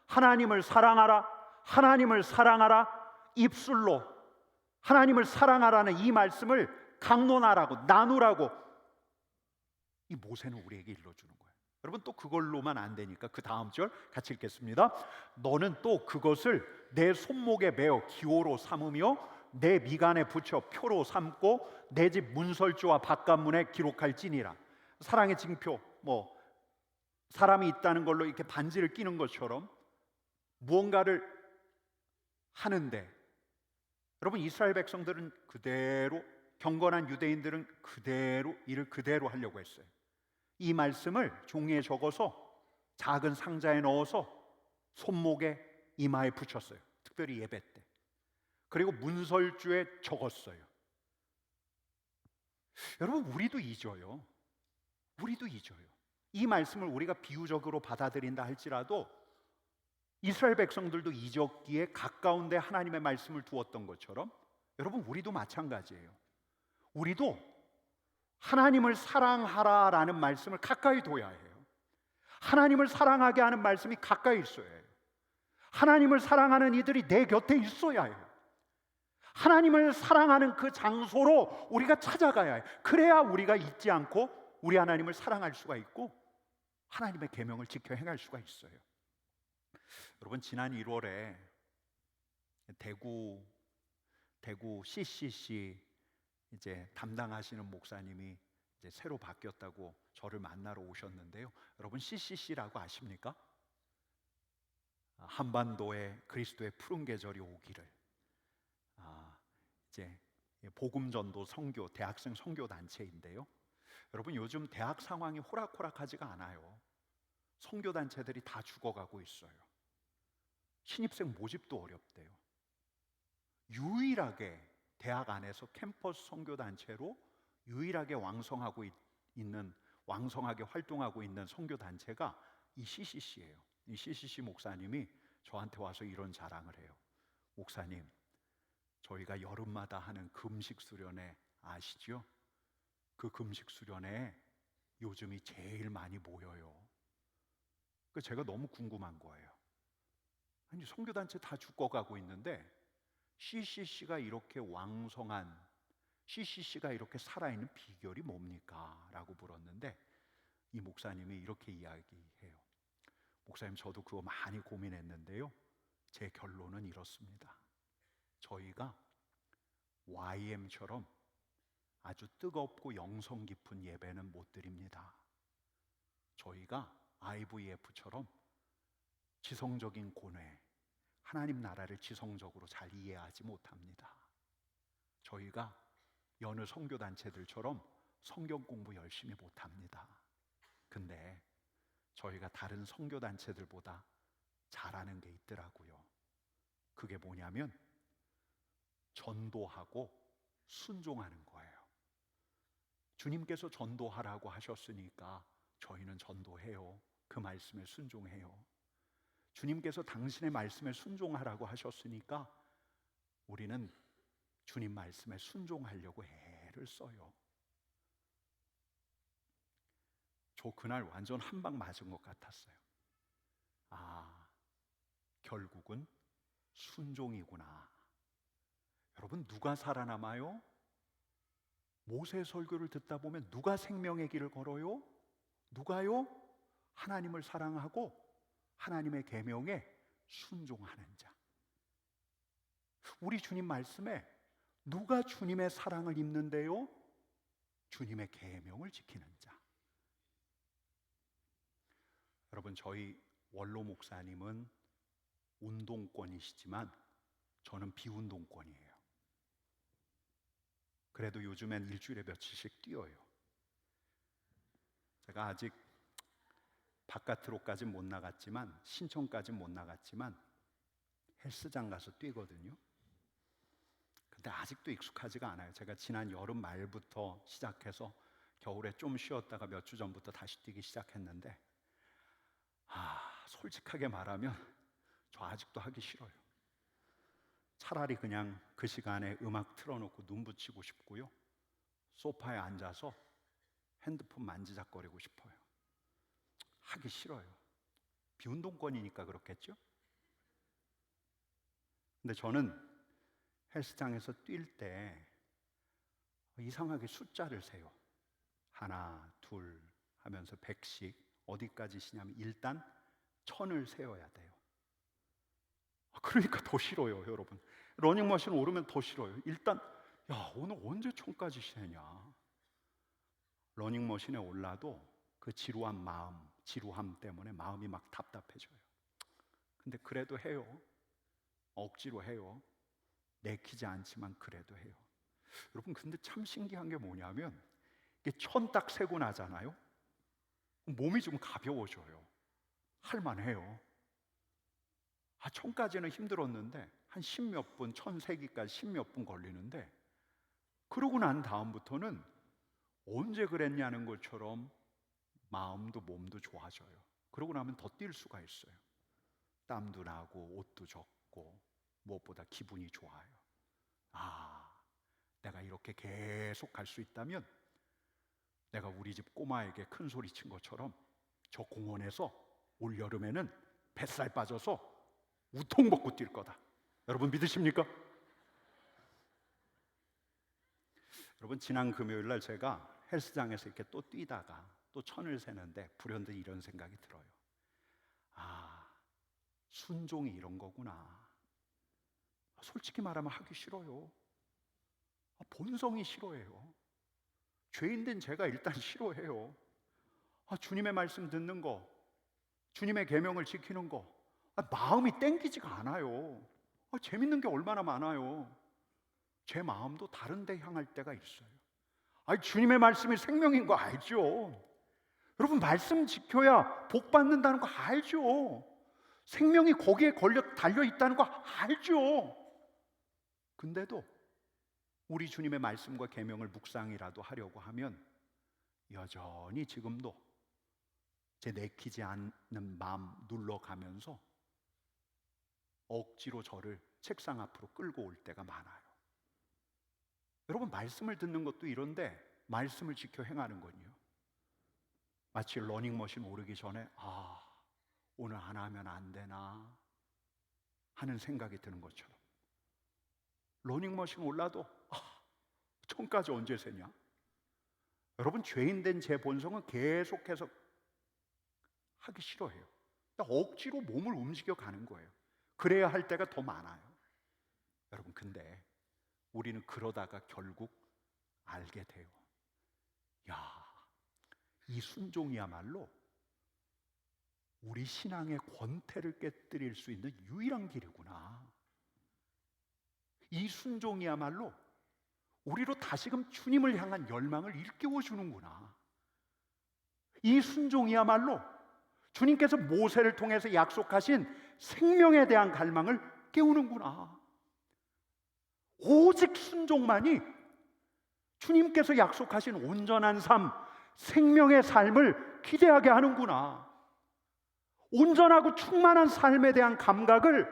하나님을 사랑하라, 하나님을 사랑하라, 입술로 하나님을 사랑하라는 이 말씀을 강론하라고, 나누라고 이 모세는 우리에게 일러주는 거예요. 여러분, 또 그걸로만 안 되니까 그 다음 절 같이 읽겠습니다. 너는 또 그것을 내 손목에 매어 기호로 삼으며 내 미간에 붙여 표로 삼고 내 집 문설주와 바깥문에 기록할지니라. 사랑의 징표, 사람이 있다는 걸로 이렇게 반지를 끼는 것처럼 무언가를 하는데, 여러분, 이스라엘 백성들은 그대로, 경건한 유대인들은 그대로 이를 그대로 하려고 했어요. 이 말씀을 종이에 적어서 작은 상자에 넣어서 손목에, 이마에 붙였어요. 특별히 예배 때. 그리고 문설주에 적었어요. 여러분, 우리도 잊어요. 이 말씀을 우리가 비유적으로 받아들인다 할지라도 이스라엘 백성들도 잊었기에 가까운 데 하나님의 말씀을 두었던 것처럼, 여러분, 우리도 마찬가지예요. 우리도 하나님을 사랑하라라는 말씀을 가까이 둬야 해요. 하나님을 사랑하게 하는 말씀이 가까이 있어야 해요. 하나님을 사랑하는 이들이 내 곁에 있어야 해요. 하나님을 사랑하는 그 장소로 우리가 찾아가야 해요. 그래야 우리가 잊지 않고 우리 하나님을 사랑할 수가 있고 하나님의 계명을 지켜 행할 수가 있어요. 여러분, 지난 1월에 대구 CCC 이제 담당하시는 목사님이 이제 새로 바뀌었다고 저를 만나러 오셨는데요. 여러분, CCC라고 아십니까? 한반도에 그리스도의 푸른 계절이 오기를, 이제 복음전도 선교, 대학생 선교 단체인데요. 여러분, 요즘 대학 상황이 호락호락하지가 않아요. 선교 단체들이 다 죽어가고 있어요. 신입생 모집도 어렵대요. 유일하게 대학 안에서 캠퍼스 선교 단체로 유일하게 왕성하게 활동하고 있는 선교 단체가 이 CCC예요. 이 CCC 목사님이 저한테 와서 이런 자랑을 해요. 목사님, 저희가 여름마다 하는 금식 수련회 아시죠? 그 금식 수련회에 요즘이 제일 많이 모여요. 제가 너무 궁금한 거예요. 아니, 선교단체 다 죽어가고 있는데 CCC가 이렇게 왕성한, CCC가 이렇게 살아있는 비결이 뭡니까? 라고 물었는데 이 목사님이 이렇게 이야기해요. 목사님, 저도 그거 많이 고민했는데요, 제 결론은 이렇습니다. 저희가 YM처럼 아주 뜨겁고 영성 깊은 예배는 못 드립니다. 저희가 IVF처럼 지성적인 고뇌, 하나님 나라를 지성적으로 잘 이해하지 못합니다. 저희가 여느 선교단체들처럼 성경 공부 열심히 못합니다. 근데 저희가 다른 선교단체들보다 잘하는 게 있더라고요. 그게 뭐냐면 전도하고 순종하는 거예요. 주님께서 전도하라고 하셨으니까 저희는 전도해요. 그 말씀에 순종해요. 주님께서 당신의 말씀에 순종하라고 하셨으니까 우리는 주님 말씀에 순종하려고 애를 써요. 저 그날 완전 한 방 맞은 것 같았어요. 아, 결국은 순종이구나. 여러분, 누가 살아남아요? 모세 설교를 듣다 보면 누가 생명의 길을 걸어요? 누가요? 하나님을 사랑하고 하나님의 계명에 순종하는 자. 우리 주님 말씀에 누가 주님의 사랑을 입는데요? 주님의 계명을 지키는 자. 여러분, 저희 원로 목사님은 운동권이시지만 저는 비운동권이에요. 그래도 요즘엔 일주일에 며칠씩 뛰어요. 제가 아직 바깥으로까지는 못 나갔지만, 신촌까지는 못 나갔지만 헬스장 가서 뛰거든요. 근데 아직도 익숙하지가 않아요. 제가 지난 여름 말부터 시작해서 겨울에 좀 쉬었다가 몇 주 전부터 다시 뛰기 시작했는데, 솔직하게 말하면 저 아직도 하기 싫어요. 차라리 그냥 그 시간에 음악 틀어놓고 눈 붙이고 싶고요, 소파에 앉아서 핸드폰 만지작거리고 싶어요. 하기 싫어요. 비운동권이니까 그렇겠죠? 근데 저는 헬스장에서 뛸 때 이상하게 숫자를 세요. 하나, 둘 하면서 100씩 어디까지 시냐면 일단 1000을 세어야 돼요. 그러니까 더 싫어요, 여러분. 러닝머신 오르면 더 싫어요. 일단 오늘 언제 1000까지 세냐. 러닝머신에 올라도 그 지루한 마음, 지루함 때문에 마음이 막 답답해져요. 근데 그래도 해요. 억지로 해요. 내키지 않지만 그래도 해요. 여러분, 근데 참 신기한 게 뭐냐면, 이게 1000 딱 세고 나잖아요. 몸이 좀 가벼워져요. 할만해요. 1000까지는 힘들었는데 한 10몇 분, 1000 세기까지 10몇 분 걸리는데, 그러고 난 다음부터는 언제 그랬냐는 것처럼 마음도 몸도 좋아져요. 그러고 나면 더 뛸 수가 있어요. 땀도 나고 옷도 젖고 무엇보다 기분이 좋아요. 내가 이렇게 계속 갈 수 있다면 내가 우리 집 꼬마에게 큰 소리 친 것처럼 저 공원에서 올 여름에는 뱃살 빠져서 우통 벗고 뛸 거다. 여러분 믿으십니까? 여러분, 지난 금요일 날 제가 헬스장에서 이렇게 또 뛰다가 또 1000을 세는데 불현듯 이런 생각이 들어요. 순종이 이런 거구나. 솔직히 말하면 하기 싫어요. 본성이 싫어해요. 죄인된 제가 일단 싫어해요. 주님의 말씀 듣는 거, 주님의 계명을 지키는 거, 마음이 땡기지가 않아요. 재밌는 게 얼마나 많아요. 제 마음도 다른 데 향할 때가 있어요. 주님의 말씀이 생명인 거 알죠? 여러분, 말씀 지켜야 복 받는다는 거 알죠? 생명이 거기에 달려 있다는 거 알죠? 근데도 우리 주님의 말씀과 계명을 묵상이라도 하려고 하면 여전히 지금도 제 내키지 않는 마음 눌러가면서 억지로 저를 책상 앞으로 끌고 올 때가 많아요. 여러분, 말씀을 듣는 것도 이런데 말씀을 지켜 행하는 건요, 마치 러닝머신 오르기 전에 오늘 안 하면 안 되나 하는 생각이 드는 것처럼, 러닝머신 올라도 1000까지 언제 세냐. 여러분, 죄인된 제 본성은 계속해서 하기 싫어해요. 억지로 몸을 움직여 가는 거예요. 그래야 할 때가 더 많아요. 여러분, 근데 우리는 그러다가 결국 알게 돼요. 이 순종이야말로 우리 신앙의 권태를 깨뜨릴 수 있는 유일한 길이구나. 이 순종이야말로 우리로 다시금 주님을 향한 열망을 일깨워 주는구나. 이 순종이야말로 주님께서 모세를 통해서 약속하신 생명에 대한 갈망을 깨우는구나. 오직 순종만이 주님께서 약속하신 온전한 삶, 생명의 삶을 기대하게 하는구나. 온전하고 충만한 삶에 대한 감각을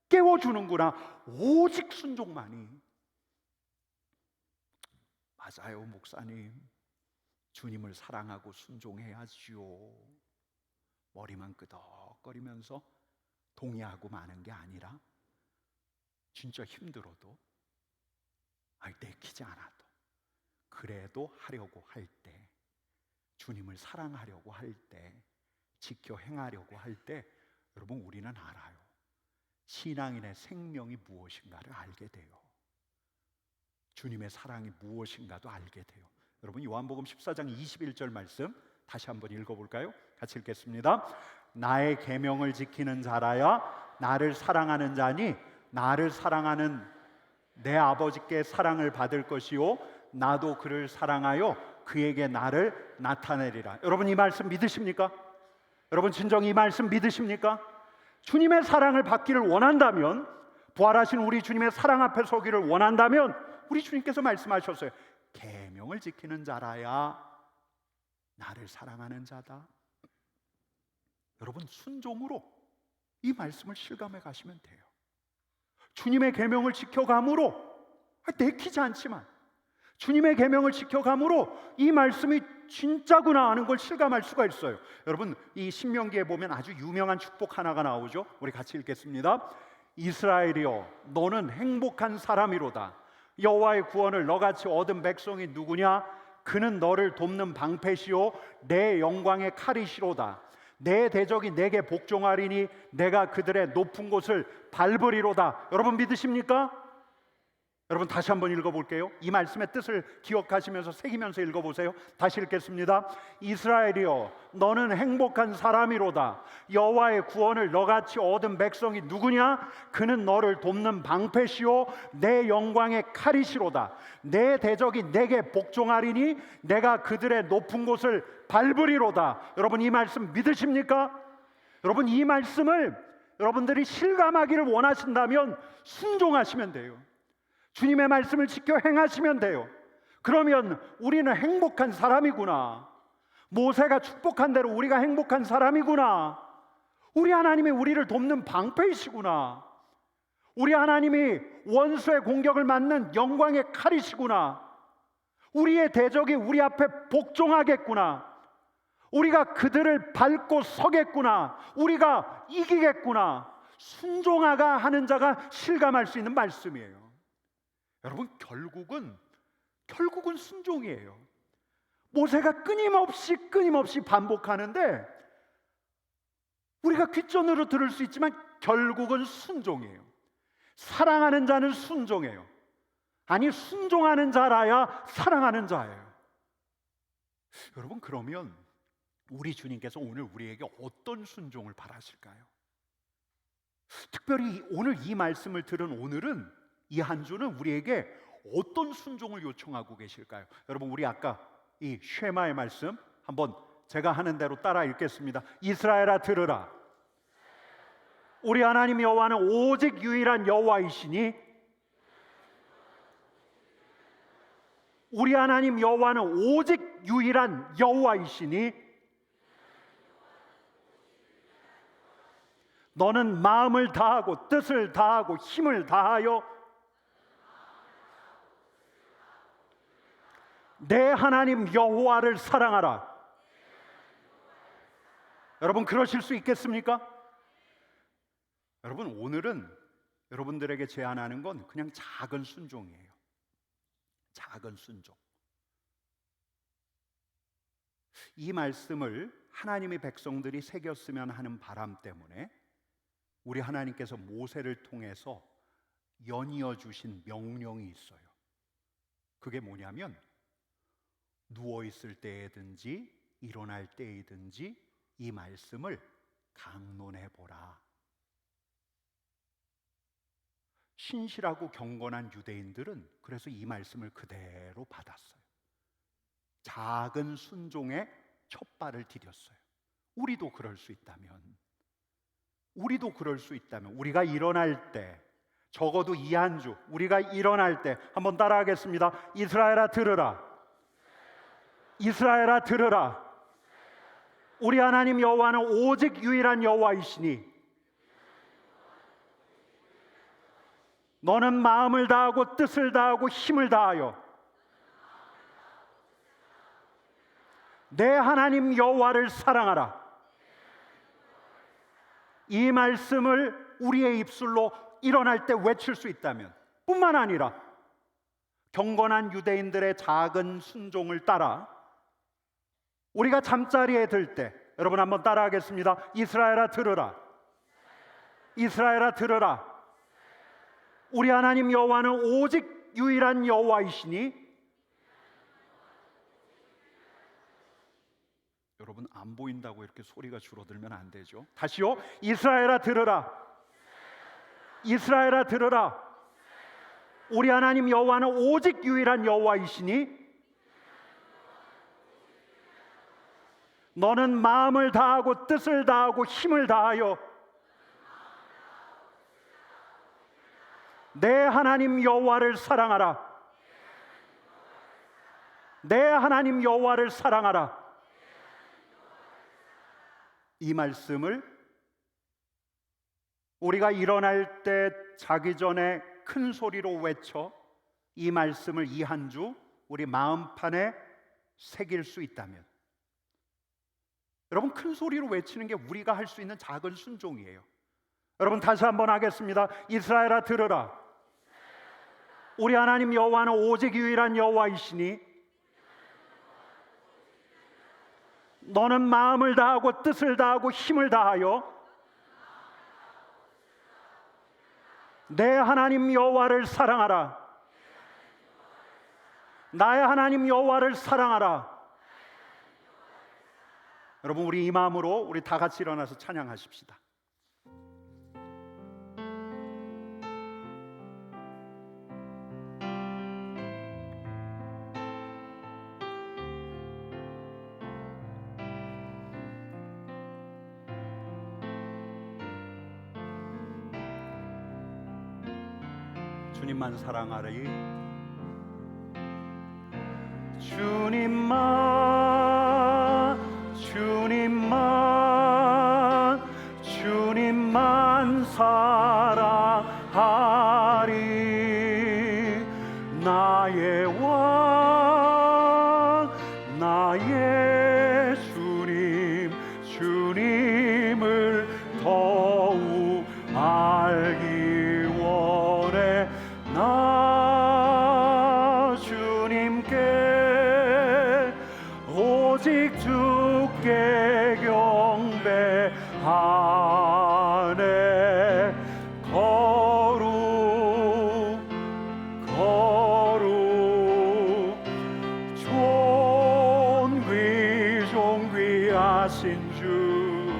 깨워주는구나. 오직 순종만이. 맞아요, 목사님. 주님을 사랑하고 순종해야지요. 머리만 끄덕거리면서 동의하고 마는 게 아니라 진짜 힘들어도, 내키지 않아도 그래도 하려고 할 때, 주님을 사랑하려고 할 때, 지켜 행하려고 할 때, 여러분 우리는 알아요. 신앙인의 생명이 무엇인가를 알게 돼요. 주님의 사랑이 무엇인가도 알게 돼요. 여러분 요한복음 14장 21절 말씀 다시 한번 읽어볼까요? 같이 읽겠습니다. 나의 계명을 지키는 자라야 나를 사랑하는 자니 나를 사랑하는 내 아버지께 사랑을 받을 것이요 나도 그를 사랑하여 그에게 나를 나타내리라. 여러분 이 말씀 믿으십니까? 여러분 진정 이 말씀 믿으십니까? 주님의 사랑을 받기를 원한다면, 부활하신 우리 주님의 사랑 앞에 서기를 원한다면 우리 주님께서 말씀하셨어요. 계명을 지키는 자라야 나를 사랑하는 자다. 여러분 순종으로 이 말씀을 실감해 가시면 돼요. 주님의 계명을 지켜감으로, 내키지 않지만 주님의 계명을 지켜감으로 이 말씀이 진짜구나 하는 걸 실감할 수가 있어요. 여러분 이 신명기에 보면 아주 유명한 축복 하나가 나오죠. 우리 같이 읽겠습니다. 이스라엘이여 너는 행복한 사람이로다. 여호와의 구원을 너같이 얻은 백성이 누구냐? 그는 너를 돕는 방패시오 내 영광의 칼이시로다. 내 대적이 내게 복종하리니 내가 그들의 높은 곳을 밟으리로다. 여러분 믿으십니까? 여러분 다시 한번 읽어볼게요. 이 말씀의 뜻을 기억하시면서 새기면서 읽어보세요. 다시 읽겠습니다. 이스라엘이여 너는 행복한 사람이로다. 여호와의 구원을 너같이 얻은 백성이 누구냐? 그는 너를 돕는 방패시오 내 영광의 칼이시로다. 내 대적이 내게 복종하리니 내가 그들의 높은 곳을 밟으리로다. 여러분 이 말씀 믿으십니까? 여러분 이 말씀을 여러분들이 실감하기를 원하신다면 순종하시면 돼요. 주님의 말씀을 지켜 행하시면 돼요. 그러면 우리는 행복한 사람이구나. 모세가 축복한 대로 우리가 행복한 사람이구나. 우리 하나님이 우리를 돕는 방패이시구나. 우리 하나님이 원수의 공격을 맞는 영광의 칼이시구나. 우리의 대적이 우리 앞에 복종하겠구나. 우리가 그들을 밟고 서겠구나. 우리가 이기겠구나. 순종하가 하는 자가 실감할 수 있는 말씀이에요. 여러분 결국은 순종이에요. 모세가 끊임없이 반복하는데 우리가 귓전으로 들을 수 있지만 결국은 순종이에요. 사랑하는 자는 순종해요. 아니 순종하는 자라야 사랑하는 자예요. 여러분 그러면 우리 주님께서 오늘 우리에게 어떤 순종을 바라실까요? 특별히 오늘 이 말씀을 들은 오늘은, 이 한 주는 우리에게 어떤 순종을 요청하고 계실까요? 여러분 우리 아까 이 쉐마의 말씀 한번 제가 하는 대로 따라 읽겠습니다. 이스라엘아 들으라. 우리 하나님 여호와는 오직 유일한 여호와이시니, 우리 하나님 여호와는 오직 유일한 여호와이시니 너는 마음을 다하고 뜻을 다하고 힘을 다하여 내 하나님 여호와를 사랑하라. 여러분 그러실 수 있겠습니까? 여러분 오늘은 여러분들에게 제안하는 건 그냥 작은 순종이에요. 작은 순종. 이 말씀을 하나님의 백성들이 새겼으면 하는 바람 때문에 우리 하나님께서 모세를 통해서 연이어 주신 명령이 있어요. 그게 뭐냐면 누워 있을 때에든지 일어날 때이든지 이 말씀을 강론해 보라. 신실하고 경건한 유대인들은 그래서 이 말씀을 그대로 받았어요. 작은 순종에 첫 발을 디뎠어요. 우리도 그럴 수 있다면, 우리가 일어날 때, 적어도 이 한 주 우리가 일어날 때 한번 따라하겠습니다. 이스라엘아 들으라. 이스라엘아 들으라. 우리 하나님 여호와는 오직 유일한 여호와이시니 너는 마음을 다하고 뜻을 다하고 힘을 다하여 내 하나님 여호와를 사랑하라. 이 말씀을 우리의 입술로 일어날 때 외칠 수 있다면, 뿐만 아니라 경건한 유대인들의 작은 순종을 따라 우리가 잠자리에 들 때, 여러분 한번 따라하겠습니다. 이스라엘아 들으라. 이스라엘아 들으라. 우리 하나님 여호와는 오직 유일한 여호와이시니, 여러분 안 보인다고 이렇게 소리가 줄어들면 안 되죠. 다시요. 이스라엘아 들으라. 이스라엘아 들으라. 우리 하나님 여호와는 오직 유일한 여호와이시니 너는 마음을 다하고 뜻을 다하고 힘을 다하여 내 하나님 여호와를 사랑하라. 내 하나님 여호와를 사랑하라. 이 말씀을 우리가 일어날 때 자기 전에 큰 소리로 외쳐 이 말씀을 이 한 주 우리 마음판에 새길 수 있다면, 여러분 큰 소리로 외치는 게 우리가 할 수 있는 작은 순종이에요. 여러분 다시 한번 하겠습니다. 이스라엘아 들으라. 우리 하나님 여호와는 오직 유일한 여호와이시니 너는 마음을 다하고 뜻을 다하고 힘을 다하여 내 하나님 여호와를 사랑하라. 나의 하나님 여호와를 사랑하라. 여러분 우리 이 마음으로 우리 다 같이 일어나서 찬양하십시다. 주님만 사랑하리. 주님만 사랑하리. 나의 왕 나의 주님을 더욱 알기 원해. 나 주님께 오직 주께 경배하네. 거룩 존귀하신 주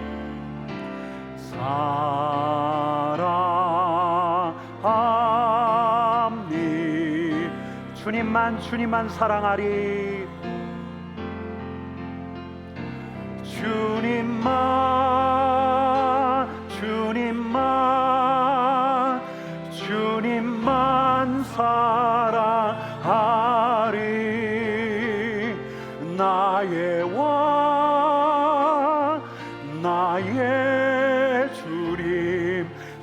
사랑합니. 주님만 사랑하리. 주님만 사랑하리. 나의 왕 나의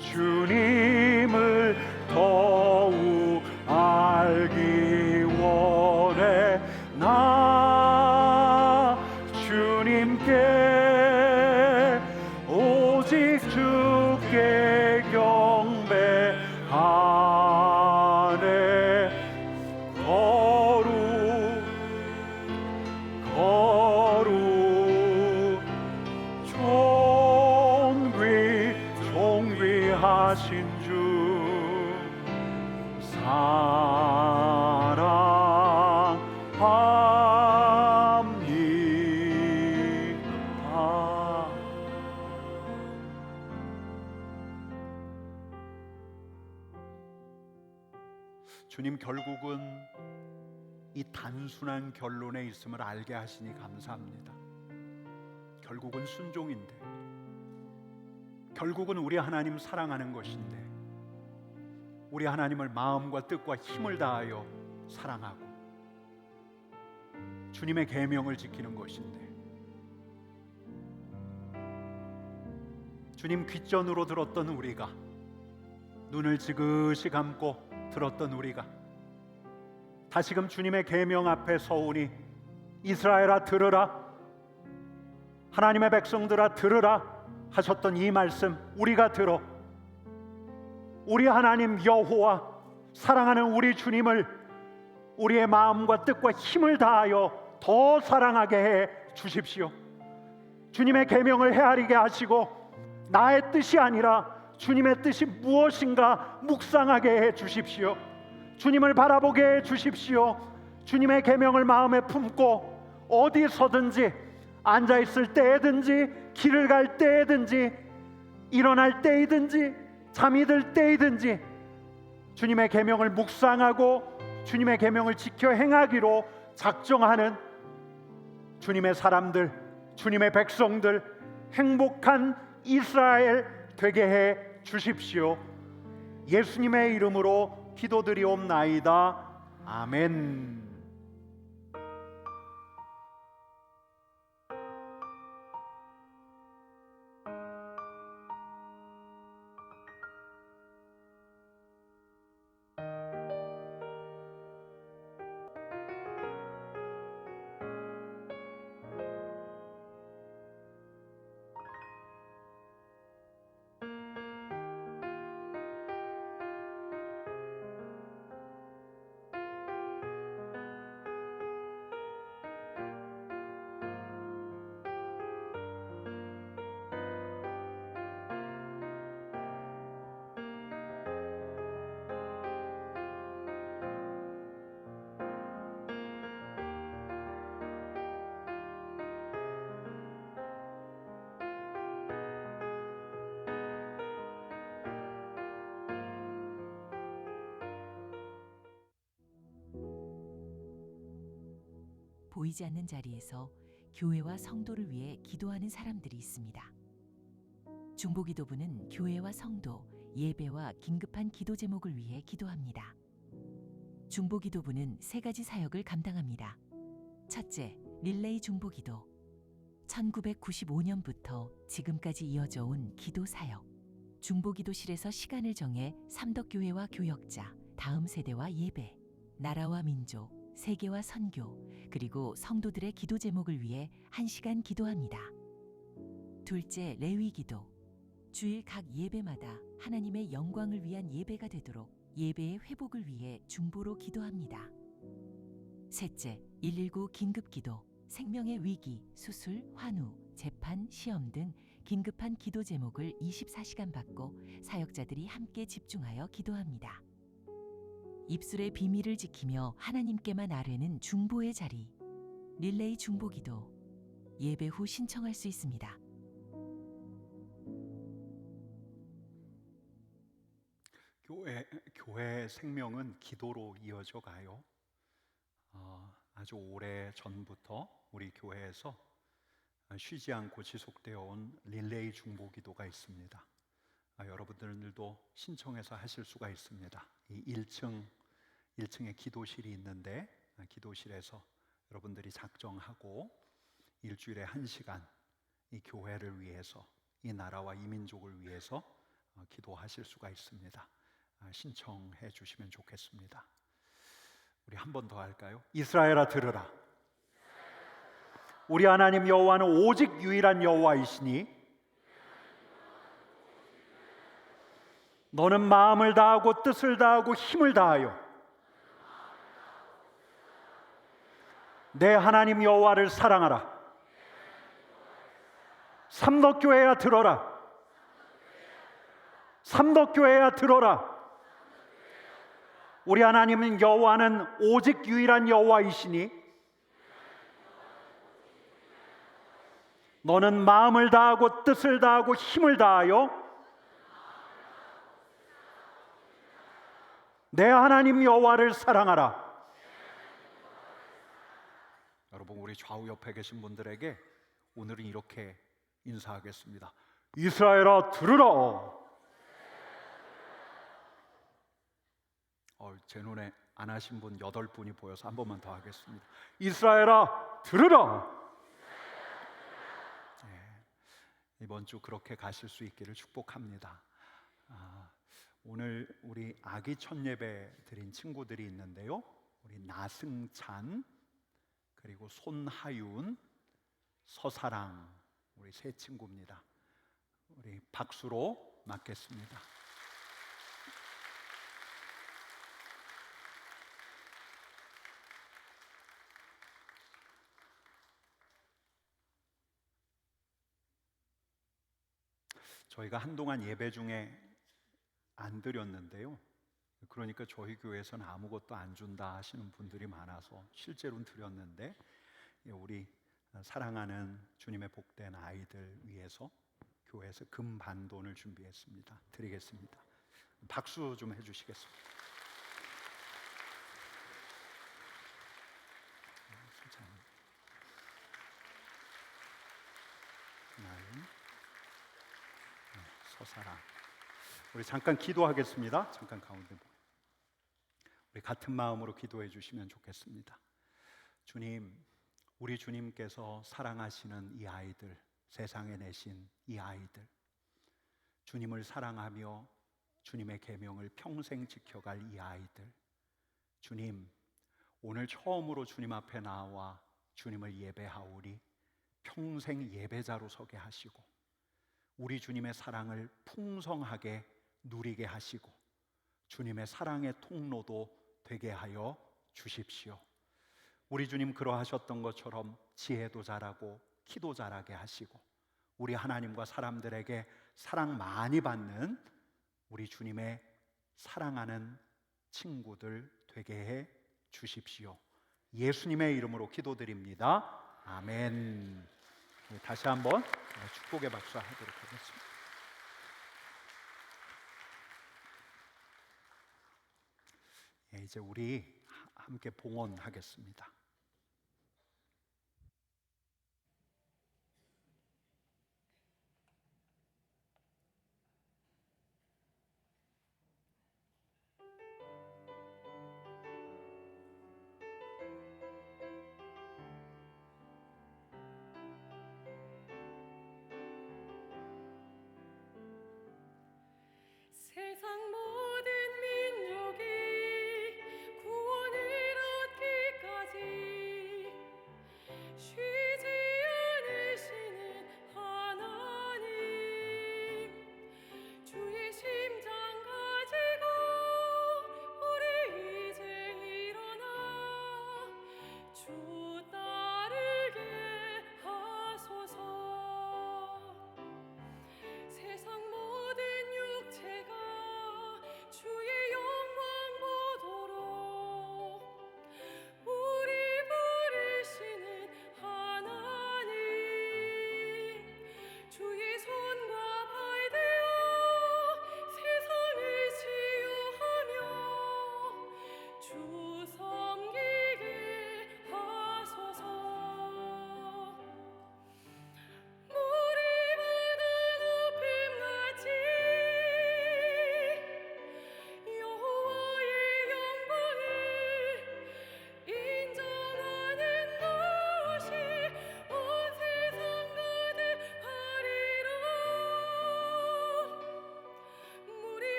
주님을 더욱 알기 원해. 나 주님께 오직 주께 경배하네. 거룩 존귀하신 주 사랑합니다. 주님 결국은 이 단순한 결론에 있음을 알게 하시니 감사합니다. 결국은 순종인데, 결국은 우리 하나님 사랑하는 것인데, 우리 하나님을 마음과 뜻과 힘을 다하여 사랑하고 주님의 계명을 지키는 것인데, 주님 귓전으로 들었던 우리가, 눈을 지그시 감고 들었던 우리가 다시금 주님의 계명 앞에 서오니 이스라엘아 들으라, 하나님의 백성들아 들으라 하셨던 이 말씀 우리가 들어 우리 하나님 여호와, 사랑하는 우리 주님을 우리의 마음과 뜻과 힘을 다하여 더 사랑하게 해 주십시오. 주님의 계명을 헤아리게 하시고 나의 뜻이 아니라 주님의 뜻이 무엇인가 묵상하게 해 주십시오. 주님을 바라보게 해 주십시오. 주님의 계명을 마음에 품고 어디서든지, 앉아있을 때에든지, 길을 갈 때에든지, 일어날 때이든지, 잠이 들 때이든지 주님의 계명을 묵상하고 주님의 계명을 지켜 행하기로 작정하는 주님의 사람들, 주님의 백성들, 행복한 이스라엘 되게 해 주십시오. 예수님의 이름으로 기도드리옵나이다. 아멘. 보이지 않는 자리에서 교회와 성도를 위해 기도하는 사람들이 있습니다. 중보기도부는 교회와 성도, 예배와 긴급한 기도 제목을 위해 기도합니다. 중보기도부는 3가지 사역을 감당합니다. 첫째, 릴레이 중보기도. 1995년부터 지금까지 이어져 온 기도 사역. 중보기도실에서 시간을 정해 삼덕교회와 교역자, 다음 세대와 예배, 나라와 민족, 세계와 선교, 그리고 성도들의 기도 제목을 위해 1시간 기도합니다. 둘째, 레위기도. 주일 각 예배마다 하나님의 영광을 위한 예배가 되도록 예배의 회복을 위해 중보로 기도합니다. 셋째, 119 긴급기도. 생명의 위기, 수술, 환우, 재판, 시험 등 긴급한 기도 제목을 24시간 받고 사역자들이 함께 집중하여 기도합니다. 입술의 비밀을 지키며 하나님께만 아뢰는 중보의 자리, 릴레이 중보기도. 예배 후 신청할 수 있습니다. 교회 생명은 기도로 이어져 가요. 아주 오래 전부터 우리 교회에서 쉬지 않고 지속되어 온 릴레이 중보기도가 있습니다. 여러분들도 신청해서 하실 수가 있습니다. 이 1층에 기도실이 있는데 기도실에서 여러분들이 작정하고 일주일에 1시간 이 교회를 위해서, 이 나라와 이 민족을 위해서 기도하실 수가 있습니다. 신청해 주시면 좋겠습니다. 우리 한 번 더 할까요? 이스라엘아 들으라. 우리 하나님 여호와는 오직 유일한 여호와이시니 너는 마음을 다하고 뜻을 다하고 힘을 다하여 내 하나님 여호와를 사랑하라. 삼덕교회야 들어라. 삼덕교회야 들어라. 우리 하나님은 여호와는 오직 유일한 여호와이시니 너는 마음을 다하고 뜻을 다하고 힘을 다하여 내 하나님 여호와를 사랑하라. 여러분, 우리 좌우 옆에 계신 분들에게 오늘은 이렇게 인사하겠습니다. 이스라엘아 들으라. 제 눈에 안 하신 분 8분이 보여서 한 번만 더 하겠습니다. 이스라엘아 들으라. 이번 주 그렇게 가실 수 있기를 축복합니다. 오늘 우리 아기 첫 예배 드린 친구들이 있는데요. 우리 나승찬, 그리고 손하윤, 서사랑, 우리 세 친구입니다. 우리 박수로 맞겠습니다. 저희가 한동안 예배 중에 안 드렸는데요. 그러니까 저희 교회에서는 아무것도 안 준다 하시는 분들이 많아서 실제로는 드렸는데, 우리 사랑하는 주님의 복된 아이들 위해서 교회에서 금반돈을 준비했습니다. 드리겠습니다. 박수 좀 해주시겠습니다. 서사랑. 우리 잠깐 기도하겠습니다. 잠깐 가운데 우리 같은 마음으로 기도해 주시면 좋겠습니다. 주님, 우리 주님께서 사랑하시는 이 아이들, 세상에 내신 이 아이들, 주님을 사랑하며 주님의 계명을 평생 지켜갈 이 아이들, 주님, 오늘 처음으로 주님 앞에 나와 주님을 예배하오니 평생 예배자로 서게 하시고 우리 주님의 사랑을 풍성하게 누리게 하시고 주님의 사랑의 통로도 되게 하여 주십시오. 우리 주님 그러하셨던 것처럼 지혜도 자라고 키도 자라게 하시고 우리 하나님과 사람들에게 사랑 많이 받는 우리 주님의 사랑하는 친구들 되게 해 주십시오. 예수님의 이름으로 기도드립니다. 아멘. 다시 한번 축복의 박수 하도록 하겠습니다. 이제 우리 함께 봉헌하겠습니다. 세상 모든 민족이 구원을 얻기까지 쉬지 않으시는 하나님, 주의 심장 가지고 우리 이제 일어나 주 따르게 하소서. 세상 모든 육체가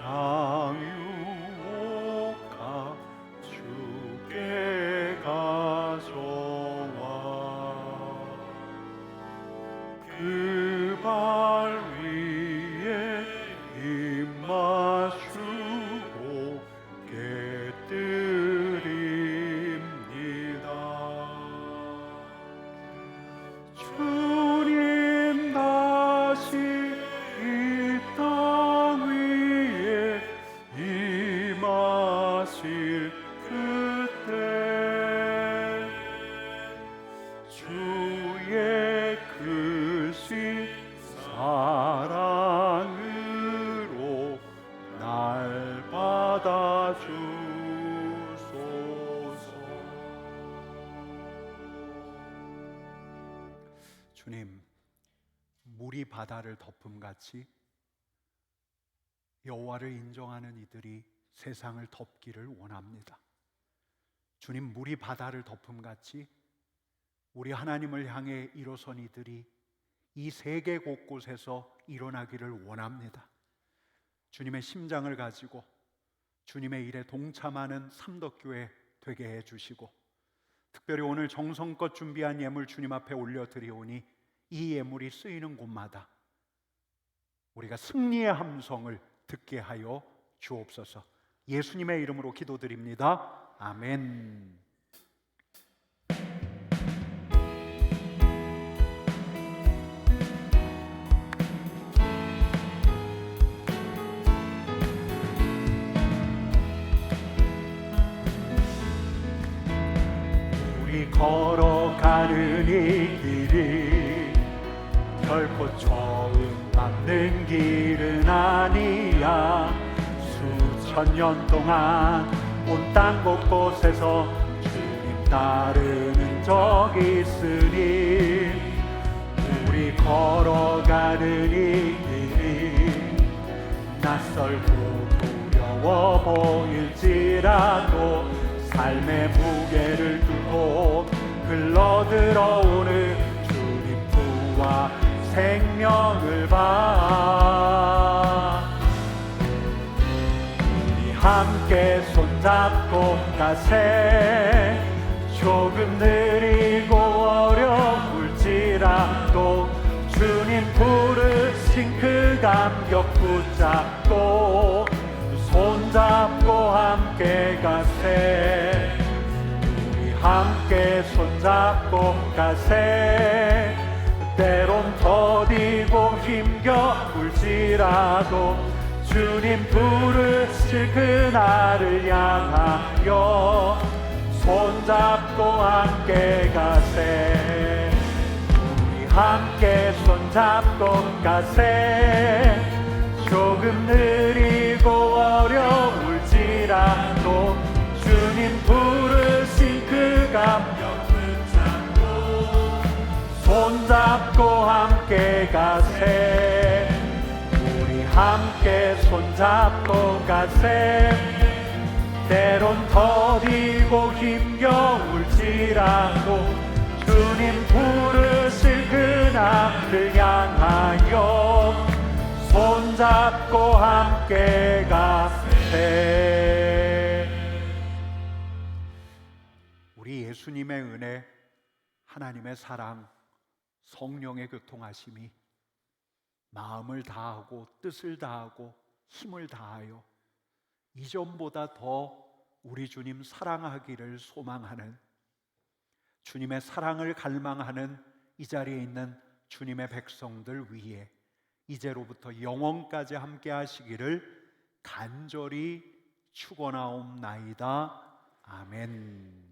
향유가 주께 가져와 그 발 위에 입 맞추고 깨뜨립니다. 주님 다시 이 땅 위에 임하실 그때 주의 크신 사랑으로 날 받아주소서. 주님, 물이 바다를 덮음같이 여호와를 인정하는 이들이 세상을 덮기를 원합니다. 주님, 물이 바다를 덮음같이 우리 하나님을 향해 일어선 이들이 이 세계 곳곳에서 일어나기를 원합니다. 주님의 심장을 가지고 주님의 일에 동참하는 삼덕교회 되게 해주시고, 특별히 오늘 정성껏 준비한 예물 주님 앞에 올려드리오니 이 예물이 쓰이는 곳마다 우리가 승리의 함성을 듣게 하여 주옵소서. 예수님의 이름으로 기도드립니다. 아멘. 우리 걸어가는 이 길이 결코 처음 밟는 길은 아니야. 수천 년 동안 온 땅 곳곳에서 주님 따르는 적이 있으니 우리 걸어가는 이 길이 낯설고 두려워 보일지라도 삶의 무게를 뚫고 흘러들어오는 주님 부와 생명을 봐. 우리 함께 손잡고 가세. 조금 느리고 어려울지라도 주님 부르신 그 감격 붙잡고 손잡고 함께 가세. 우리 함께 손잡고 가세. 때론 더디고 힘겨울지라도 주님 부르실 그날을 향하여 손잡고 함께 가세. 우리 함께 손잡고 가세. 조금 느리고 어려울지라도 주님 부르신 그 감격 붙잡고 손잡고 함께 가세. 우리 함께 손잡고 가세. 때론 더디고 힘겨울지라도 주님 부르실 그날을 향하여 손잡고 함께 가세. 우리 예수님의 은혜, 하나님의 사랑, 성령의 교통하심이 마음을 다하고 뜻을 다하고 힘을 다하여 이전보다 더 우리 주님 사랑하기를 소망하는, 주님의 사랑을 갈망하는 이 자리에 있는 주님의 백성들 위에 이제로부터 영원까지 함께 하시기를 간절히 축원하옵나이다. 아멘.